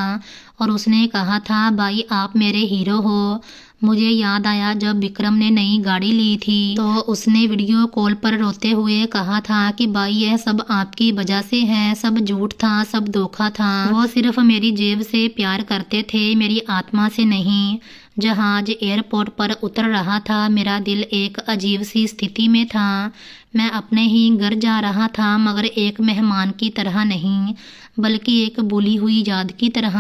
और उसने कहा था, भाई आप मेरे हीरो हो। मुझे याद आया जब विक्रम ने नई गाड़ी ली थी तो उसने वीडियो कॉल पर रोते हुए कहा था कि भाई यह सब आपकी वजह से है, सब झूठ था, सब धोखा था। वो सिर्फ मेरी जेब से प्यार करते थे, मेरी आत्मा से नहीं। जहाज एयरपोर्ट पर उतर रहा था, मेरा दिल एक अजीब सी स्थिति में था। मैं अपने ही घर जा रहा था, मगर एक मेहमान की तरह नहीं, बल्कि एक भूली हुई याद की तरह।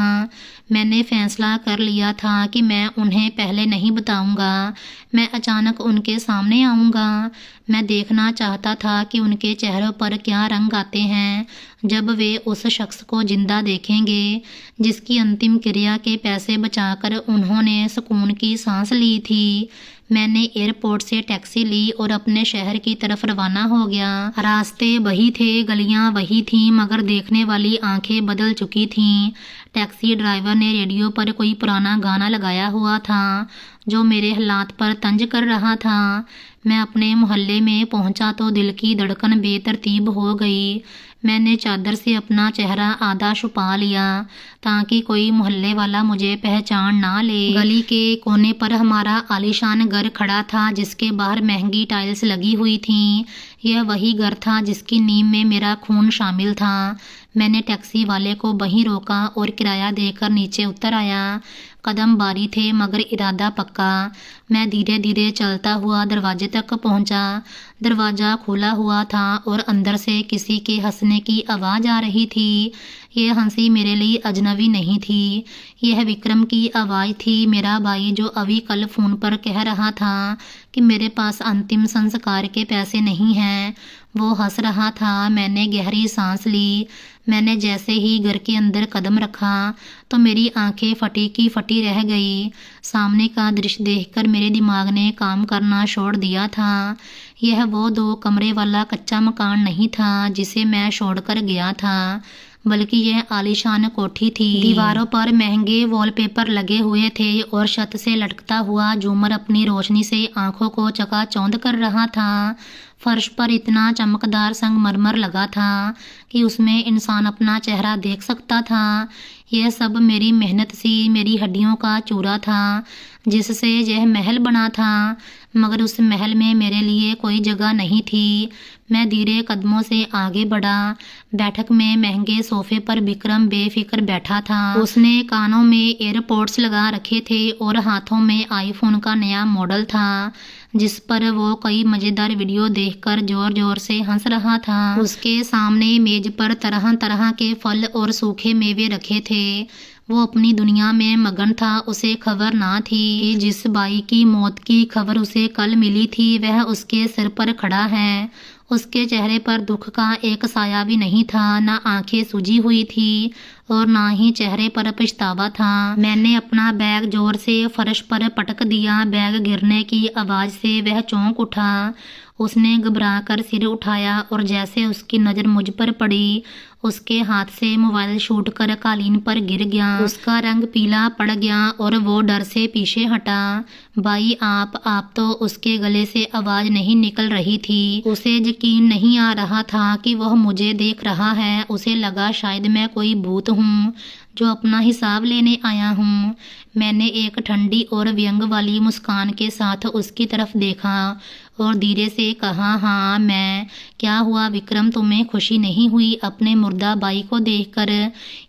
मैंने फैसला कर लिया था कि मैं उन्हें पहले नहीं बताऊंगा, मैं अचानक उनके सामने आऊंगा। मैं देखना चाहता था कि उनके चेहरों पर क्या रंग आते हैं जब वे उस शख्स को जिंदा देखेंगे जिसकी अंतिम क्रिया के पैसे बचाकर उन्होंने सुकून की सांस ली थी। मैंने एयरपोर्ट से टैक्सी ली और अपने शहर की तरफ रवाना हो गया। रास्ते वही थे, गलियां वही थीं, मगर देखने वाली आंखें बदल चुकी थीं। टैक्सी ड्राइवर ने रेडियो पर कोई पुराना गाना लगाया हुआ था जो मेरे हालात पर तंज कर रहा था। मैं अपने मोहल्ले में पहुंचा तो दिल की धड़कन बेतरतीब हो गई। मैंने चादर से अपना चेहरा आधा छुपा लिया ताकि कोई मोहल्ले वाला मुझे पहचान ना ले। गली के कोने पर हमारा आलीशान घर खड़ा था जिसके बाहर महंगी टाइल्स लगी हुई थीं। यह वही घर था जिसकी नींव में मेरा खून शामिल था। मैंने टैक्सी वाले को वहीं रोका और किराया देकर नीचे उतर आया। कदम भारी थे मगर इरादा पक्का। मैं धीरे धीरे चलता हुआ दरवाजे तक पहुंचा। दरवाज़ा खुला हुआ था और अंदर से किसी के हंसने की आवाज़ आ रही थी। यह हंसी मेरे लिए अजनबी नहीं थी, यह विक्रम की आवाज़ थी, मेरा भाई जो अभी कल फ़ोन पर कह रहा था कि मेरे पास अंतिम संस्कार के पैसे नहीं हैं। वो हंस रहा था। मैंने गहरी सांस ली। मैंने जैसे ही घर के अंदर कदम रखा तो मेरी आंखें फटी की फटी रह गई। सामने का दृश्य देखकर मेरे दिमाग ने काम करना छोड़ दिया था। यह वो 2 कमरे वाला कच्चा मकान नहीं था जिसे मैं छोड़कर गया था, बल्कि यह आलीशान कोठी थी। दीवारों पर महंगे वॉलपेपर लगे हुए थे और छत से लटकता हुआ झूमर अपनी रोशनी से आंखों को चकाचौंध कर रहा था। फर्श पर इतना चमकदार संगमरमर लगा था कि उसमें इंसान अपना चेहरा देख सकता था। यह सब मेरी मेहनत सी, मेरी हड्डियों का चूरा था जिससे यह महल बना था, मगर उस महल में मेरे लिए कोई जगह नहीं थी। मैं धीरे कदमों से आगे बढ़ा। बैठक में महंगे सोफे पर विक्रम बेफिक्र बैठा था। उसने कानों में एयरपोर्ट्स लगा रखे थे और हाथों में आईफोन का नया मॉडल था जिस पर वो कई मजेदार वीडियो देखकर जोर जोर से हंस रहा था। उसके सामने मेज पर तरह तरह के फल और सूखे मेवे रखे थे। वो अपनी दुनिया में मगन था। उसे खबर ना थी कि जिस बाई की मौत की खबर उसे कल मिली थी वह उसके सिर पर खड़ा है। उसके चेहरे पर दुख का एक साया भी नहीं था, ना आंखें सूजी हुई थी और ना ही चेहरे पर पछतावा था। मैंने अपना बैग जोर से फर्श पर पटक दिया। बैग गिरने की आवाज़ से वह चौंक उठा। उसने घबराकर सिर उठाया और जैसे उसकी नज़र मुझ पर पड़ी उसके हाथ से मोबाइल छूट कर कालीन पर गिर गया। उसका रंग पीला पड़ गया और वो डर से पीछे हटा। भाई आप तो उसके गले से आवाज़ नहीं निकल रही थी। उसे यकीन नहीं आ रहा था कि वह मुझे देख रहा है। उसे लगा शायद मैं कोई भूत हूँ जो अपना हिसाब लेने आया हूँ। मैंने एक ठंडी और व्यंग वाली मुस्कान के साथ उसकी तरफ देखा और धीरे से कहा, हाँ मैं। क्या हुआ विक्रम, तुम्हें खुशी नहीं हुई अपने मुर्दा भाई को देखकर,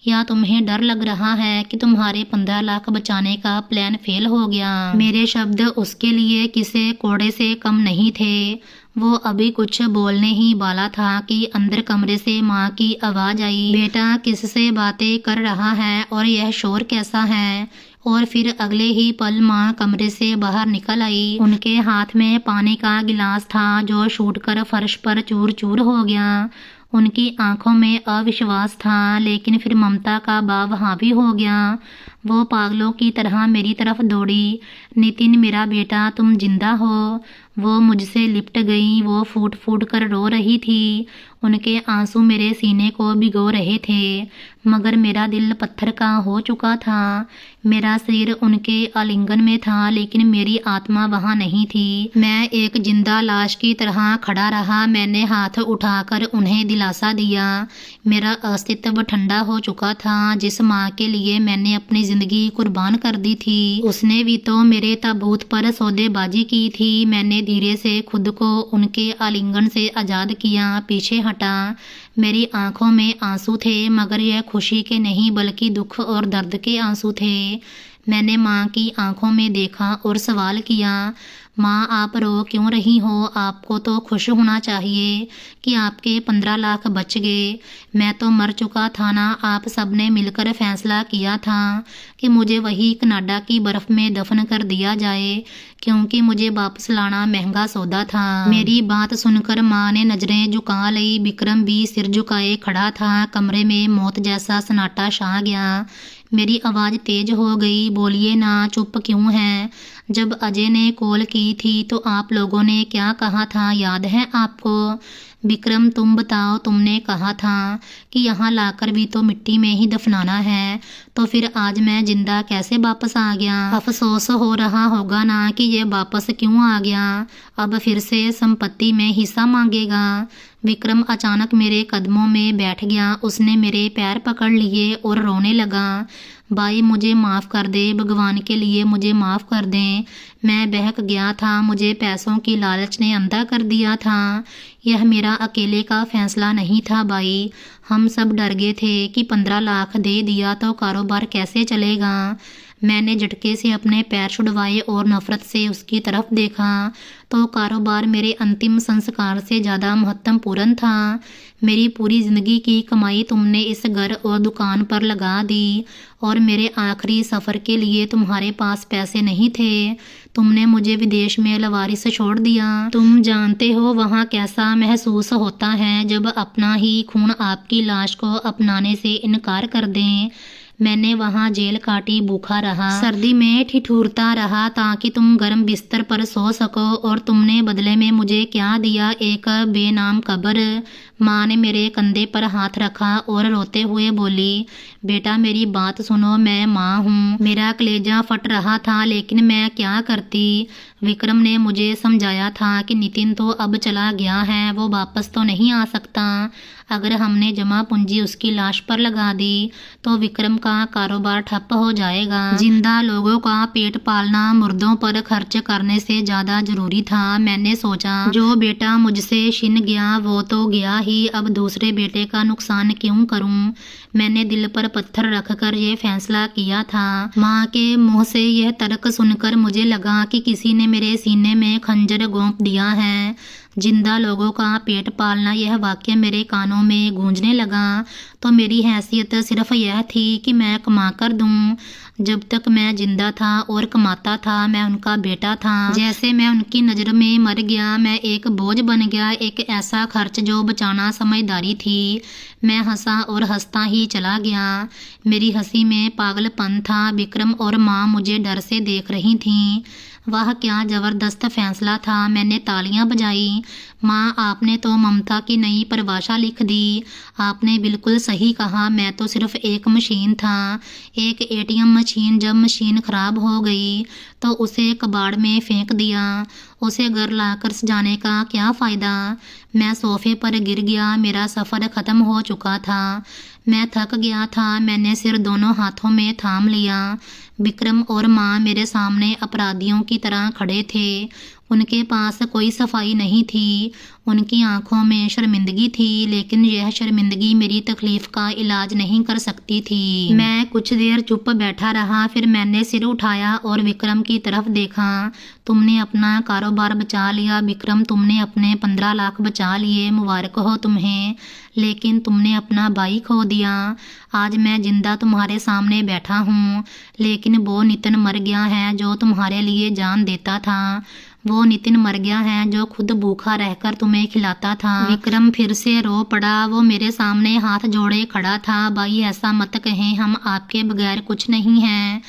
या तुम्हें डर लग रहा है कि तुम्हारे 15 लाख बचाने का प्लान फेल हो गया? मेरे शब्द उसके लिए किसी कोड़े से कम नहीं थे। वो अभी कुछ बोलने ही वाला था कि अंदर कमरे से माँ की आवाज़ आई, बेटा किससे बातें कर रहा है और यह शोर कैसा है? और फिर अगले ही पल माँ कमरे से बाहर निकल आई। उनके हाथ में पानी का गिलास था जो छूटकर फर्श पर चूर चूर हो गया। उनकी आंखों में अविश्वास था, लेकिन फिर ममता का भाव हावी हो गया। वो पागलों की तरह मेरी तरफ दौड़ी। नितिन मेरा बेटा, तुम जिंदा हो। वो मुझसे लिपट गई। वो फूट फूट कर रो रही थी। उनके आंसू मेरे सीने को भिगो रहे थे, मगर मेरा दिल पत्थर का हो चुका था। मेरा सिर उनके आलिंगन में था, लेकिन मेरी आत्मा वहाँ नहीं थी। मैं एक जिंदा लाश की तरह खड़ा रहा। मैंने हाथ उठाकर उन्हें दिलासा दिया। मेरा अस्तित्व ठंडा हो चुका था। जिस माँ के लिए मैंने अपनी जिंदगी कुर्बान कर दी थी। उसने भी तो मेरे ताबूत पर सौदेबाजी की थी। मैंने धीरे से खुद को उनके आलिंगन से आज़ाद किया, पीछे हटा। मेरी आंखों में आंसू थे, मगर यह खुशी के नहीं बल्कि दुख और दर्द के आंसू थे। मैंने माँ की आंखों में देखा और सवाल किया, माँ आप रो क्यों रही हो? आपको तो खुश होना चाहिए कि आपके 15 लाख बच गए। मैं तो मर चुका था ना। आप सबने मिलकर फैसला किया था कि मुझे वही कनाडा की बर्फ़ में दफन कर दिया जाए, क्योंकि मुझे वापस लाना महंगा सौदा था। मेरी बात सुनकर माँ ने नज़रें झुका ली। विक्रम भी सिर झुकाए खड़ा था। कमरे में मौत जैसा सन्नाटा छा गया। मेरी आवाज़ तेज हो गई, बोलिए ना, चुप क्यों हैं? जब अजय ने कॉल की थी तो आप लोगों ने क्या कहा था, याद है आपको? विक्रम तुम बताओ, तुमने कहा था कि यहाँ लाकर भी तो मिट्टी में ही दफनाना है, तो फिर आज मैं जिंदा कैसे वापस आ गया? अफसोस हो रहा होगा ना कि ये वापस क्यों आ गया। अब फिर से संपत्ति में हिस्सा मांगेगा। विक्रम अचानक मेरे कदमों में बैठ गया। उसने मेरे पैर पकड़ लिए और रोने लगा। भाई मुझे माफ़ कर दे, भगवान के लिए मुझे माफ़ कर दें। मैं बहक गया था। मुझे पैसों की लालच ने अंधा कर दिया था। यह मेरा अकेले का फैसला नहीं था भाई। हम सब डर गए थे कि 15 लाख दे दिया तो कारोबार कैसे चलेगा। मैंने झटके से अपने पैर छुड़वाए और नफ़रत से उसकी तरफ देखा तो कारोबार मेरे अंतिम संस्कार से ज़्यादा महत्वपूर्ण था। मेरी पूरी ज़िंदगी की कमाई तुमने इस घर और दुकान पर लगा दी, और मेरे आखिरी सफ़र के लिए तुम्हारे पास पैसे नहीं थे। तुमने मुझे विदेश में लवारिस छोड़ दिया। तुम जानते हो वहाँ कैसा महसूस होता है जब अपना ही खून आपकी लाश को अपनाने से इनकार कर दें। मैंने वहाँ जेल काटी, भूखा रहा, सर्दी में ठिठुरता रहा ताकि तुम गर्म बिस्तर पर सो सको, और तुमने बदले में मुझे क्या दिया? एक बेनाम कब्र। माँ ने मेरे कंधे पर हाथ रखा और रोते हुए बोली, बेटा मेरी बात सुनो, मैं माँ हूँ। मेरा कलेजा फट रहा था, लेकिन मैं क्या करती। विक्रम ने मुझे समझाया था कि नितिन तो अब चला गया है, वो वापस तो नहीं आ सकता। अगर हमने जमा पूंजी उसकी लाश पर लगा दी तो विक्रम का कारोबार ठप हो जाएगा। जिंदा लोगों का पेट पालना मुर्दों पर खर्च करने से ज़्यादा जरूरी था। मैंने सोचा, जो बेटा मुझसे छिन गया वो तो गया ही, अब दूसरे बेटे का नुकसान क्यों करूं। मैंने दिल पर पत्थर रखकर ये फैसला किया था। माँ के मुंह से यह तर्क सुनकर मुझे लगा कि किसी ने मेरे सीने में खंजर घोंप दिया है। जिंदा लोगों का पेट पालना, यह वाक्य मेरे कानों में गूंजने लगा तो मेरी हैसियत सिर्फ यह थी कि मैं कमा कर दूं। जब तक मैं जिंदा था और कमाता था, मैं उनका बेटा था। जैसे मैं उनकी नज़र में मर गया, मैं एक बोझ बन गया, एक ऐसा खर्च जो बचाना समझदारी थी। मैं हंसा और हंसता ही चला गया। मेरी हंसी में पागलपन था। विक्रम और माँ मुझे डर से देख रही थीं। वह क्या ज़बरदस्त फैसला था। मैंने तालियां बजाई। माँ आपने तो ममता की नई परिभाषा लिख दी। आपने बिल्कुल सही कहा। मैं तो सिर्फ एक मशीन था, एक एटीएम मशीन। जब मशीन खराब हो गई तो उसे कबाड़ में फेंक दिया। उसे घर लाकर सजाने का क्या फ़ायदा। मैं सोफे पर गिर गया। मेरा सफ़र ख़त्म हो चुका था। मैं थक गया था। मैंने सिर दोनों हाथों में थाम लिया। विक्रम और माँ मेरे सामने अपराधियों की तरह खड़े थे। उनके पास कोई सफाई नहीं थी। उनकी आंखों में शर्मिंदगी थी, लेकिन यह शर्मिंदगी मेरी तकलीफ का इलाज नहीं कर सकती थी। मैं कुछ देर चुप बैठा रहा, फिर मैंने सिर उठाया और विक्रम की तरफ देखा। तुमने अपना कारोबार बचा लिया विक्रम, तुमने अपने 15 लाख बचा लिए, मुबारक हो तुम्हें। लेकिन तुमने अपना भाई खो दिया। आज मैं जिंदा तुम्हारे सामने बैठा हूँ, लेकिन वो नितिन मर गया है जो तुम्हारे लिए जान देता था। वो नितिन मर गया है जो खुद भूखा रहकर तुम्हें खिलाता था। विक्रम फिर से रो पड़ा। वो मेरे सामने हाथ जोड़े खड़ा था। भाई ऐसा मत कहें, हम आपके बगैर कुछ नहीं हैं।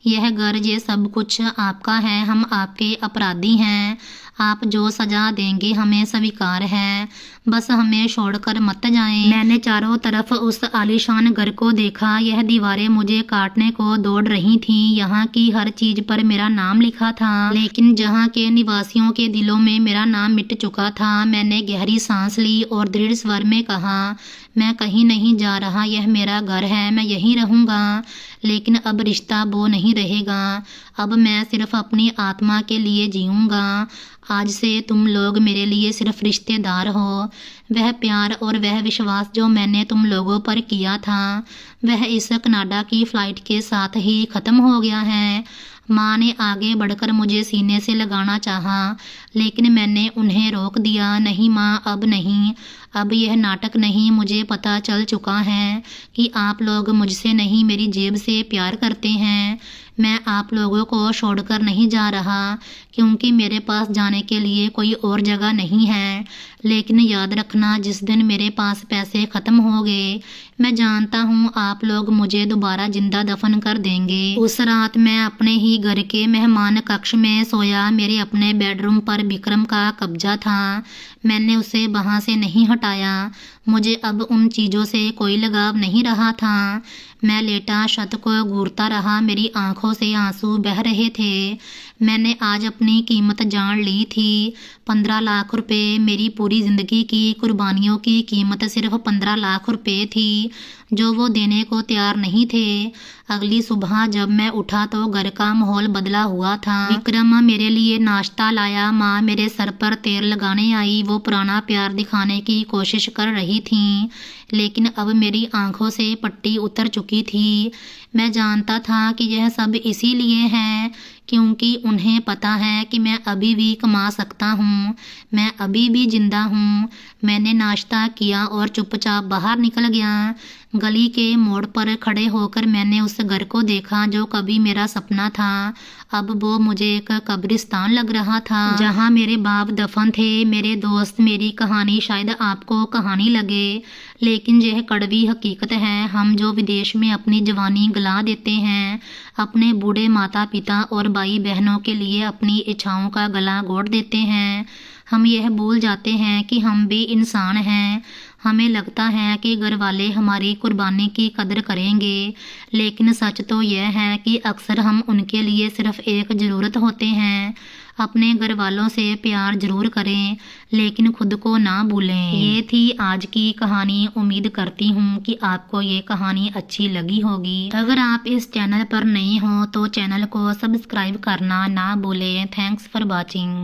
यह घर, ये सब कुछ आपका है। हम आपके अपराधी हैं। आप जो सजा देंगे हमें स्वीकार है। बस हमें छोड़कर मत जाएं। मैंने चारों तरफ उस आलीशान घर को देखा। यह दीवारें मुझे काटने को दौड़ रही थीं। यहाँ की हर चीज पर मेरा नाम लिखा था, लेकिन जहाँ के निवासियों के दिलों में मेरा नाम मिट चुका था। मैंने गहरी सांस ली और दृढ़ स्वर में कहा, मैं कहीं नहीं जा रहा, यह मेरा घर है, मैं यहीं रहूँगा। लेकिन अब रिश्ता वो नहीं रहेगा, अब मैं सिर्फ अपनी आत्मा के लिए जीऊँगा। आज से तुम लोग मेरे लिए सिर्फ रिश्तेदार हो। वह प्यार और वह विश्वास जो मैंने तुम लोगों पर किया था, वह इस कनाडा की फ़्लाइट के साथ ही ख़त्म हो गया है। माँ ने आगे बढ़कर मुझे सीने से लगाना चाहा, लेकिन मैंने उन्हें रोक दिया। नहीं माँ, अब नहीं, अब यह नाटक नहीं। मुझे पता चल चुका है कि आप लोग मुझसे नहीं, मेरी जेब से प्यार करते हैं। मैं आप लोगों को छोड़कर नहीं जा रहा, क्योंकि मेरे पास जाने के लिए कोई और जगह नहीं है। लेकिन याद रखना, जिस दिन मेरे पास पैसे ख़त्म हो गए, मैं जानता हूँ आप लोग मुझे दोबारा जिंदा दफन कर देंगे। उस रात मैं अपने ही घर के मेहमान कक्ष में सोया। मेरे अपने बेडरूम पर विक्रम का कब्जा था, मैंने उसे वहाँ से नहीं हटाया। मुझे अब उन चीज़ों से कोई लगाव नहीं रहा था। मैं लेटा छत को घूरता रहा, मेरी आंखों से आंसू बह रहे थे। मैंने आज अपनी कीमत जान ली थी। 15 लाख रुपए, मेरी पूरी ज़िंदगी की कुर्बानियों की कीमत सिर्फ 15 लाख रुपए थी, जो वो देने को तैयार नहीं थे। अगली सुबह जब मैं उठा तो घर का माहौल बदला हुआ था। विक्रम मेरे लिए नाश्ता लाया, माँ मेरे सर पर तेल लगाने आई। वो पुराना प्यार दिखाने की कोशिश कर रही थी, लेकिन अब मेरी आंखों से पट्टी उतर चुकी थी। मैं जानता था कि यह सब इसीलिए है क्योंकि उन्हें पता है कि मैं अभी भी कमा सकता हूँ, मैं अभी भी जिंदा हूँ। मैंने नाश्ता किया और चुपचाप बाहर निकल गया। गली के मोड़ पर खड़े होकर मैंने उस घर को देखा जो कभी मेरा सपना था। अब वो मुझे एक कब्रिस्तान लग रहा था, जहाँ मेरे बाप दफन थे। मेरे दोस्त, मेरी कहानी शायद आपको कहानी लगे, लेकिन यह कड़वी हकीकत है। हम जो विदेश में अपनी जवानी गला देते हैं, अपने बूढ़े माता पिता और भाई बहनों के लिए अपनी इच्छाओं का गला घोट देते हैं, हम यह भूल जाते हैं कि हम भी इंसान हैं। हमें लगता है कि घर वाले हमारी कुर्बानी की कदर करेंगे, लेकिन सच तो यह है कि अक्सर हम उनके लिए सिर्फ एक ज़रूरत होते हैं। अपने घर वालों से प्यार जरूर करें, लेकिन खुद को ना भूलें। ये थी आज की कहानी। उम्मीद करती हूँ कि आपको ये कहानी अच्छी लगी होगी। अगर आप इस चैनल पर नए हो तो चैनल को सब्सक्राइब करना ना भूलें। Thanks for watching.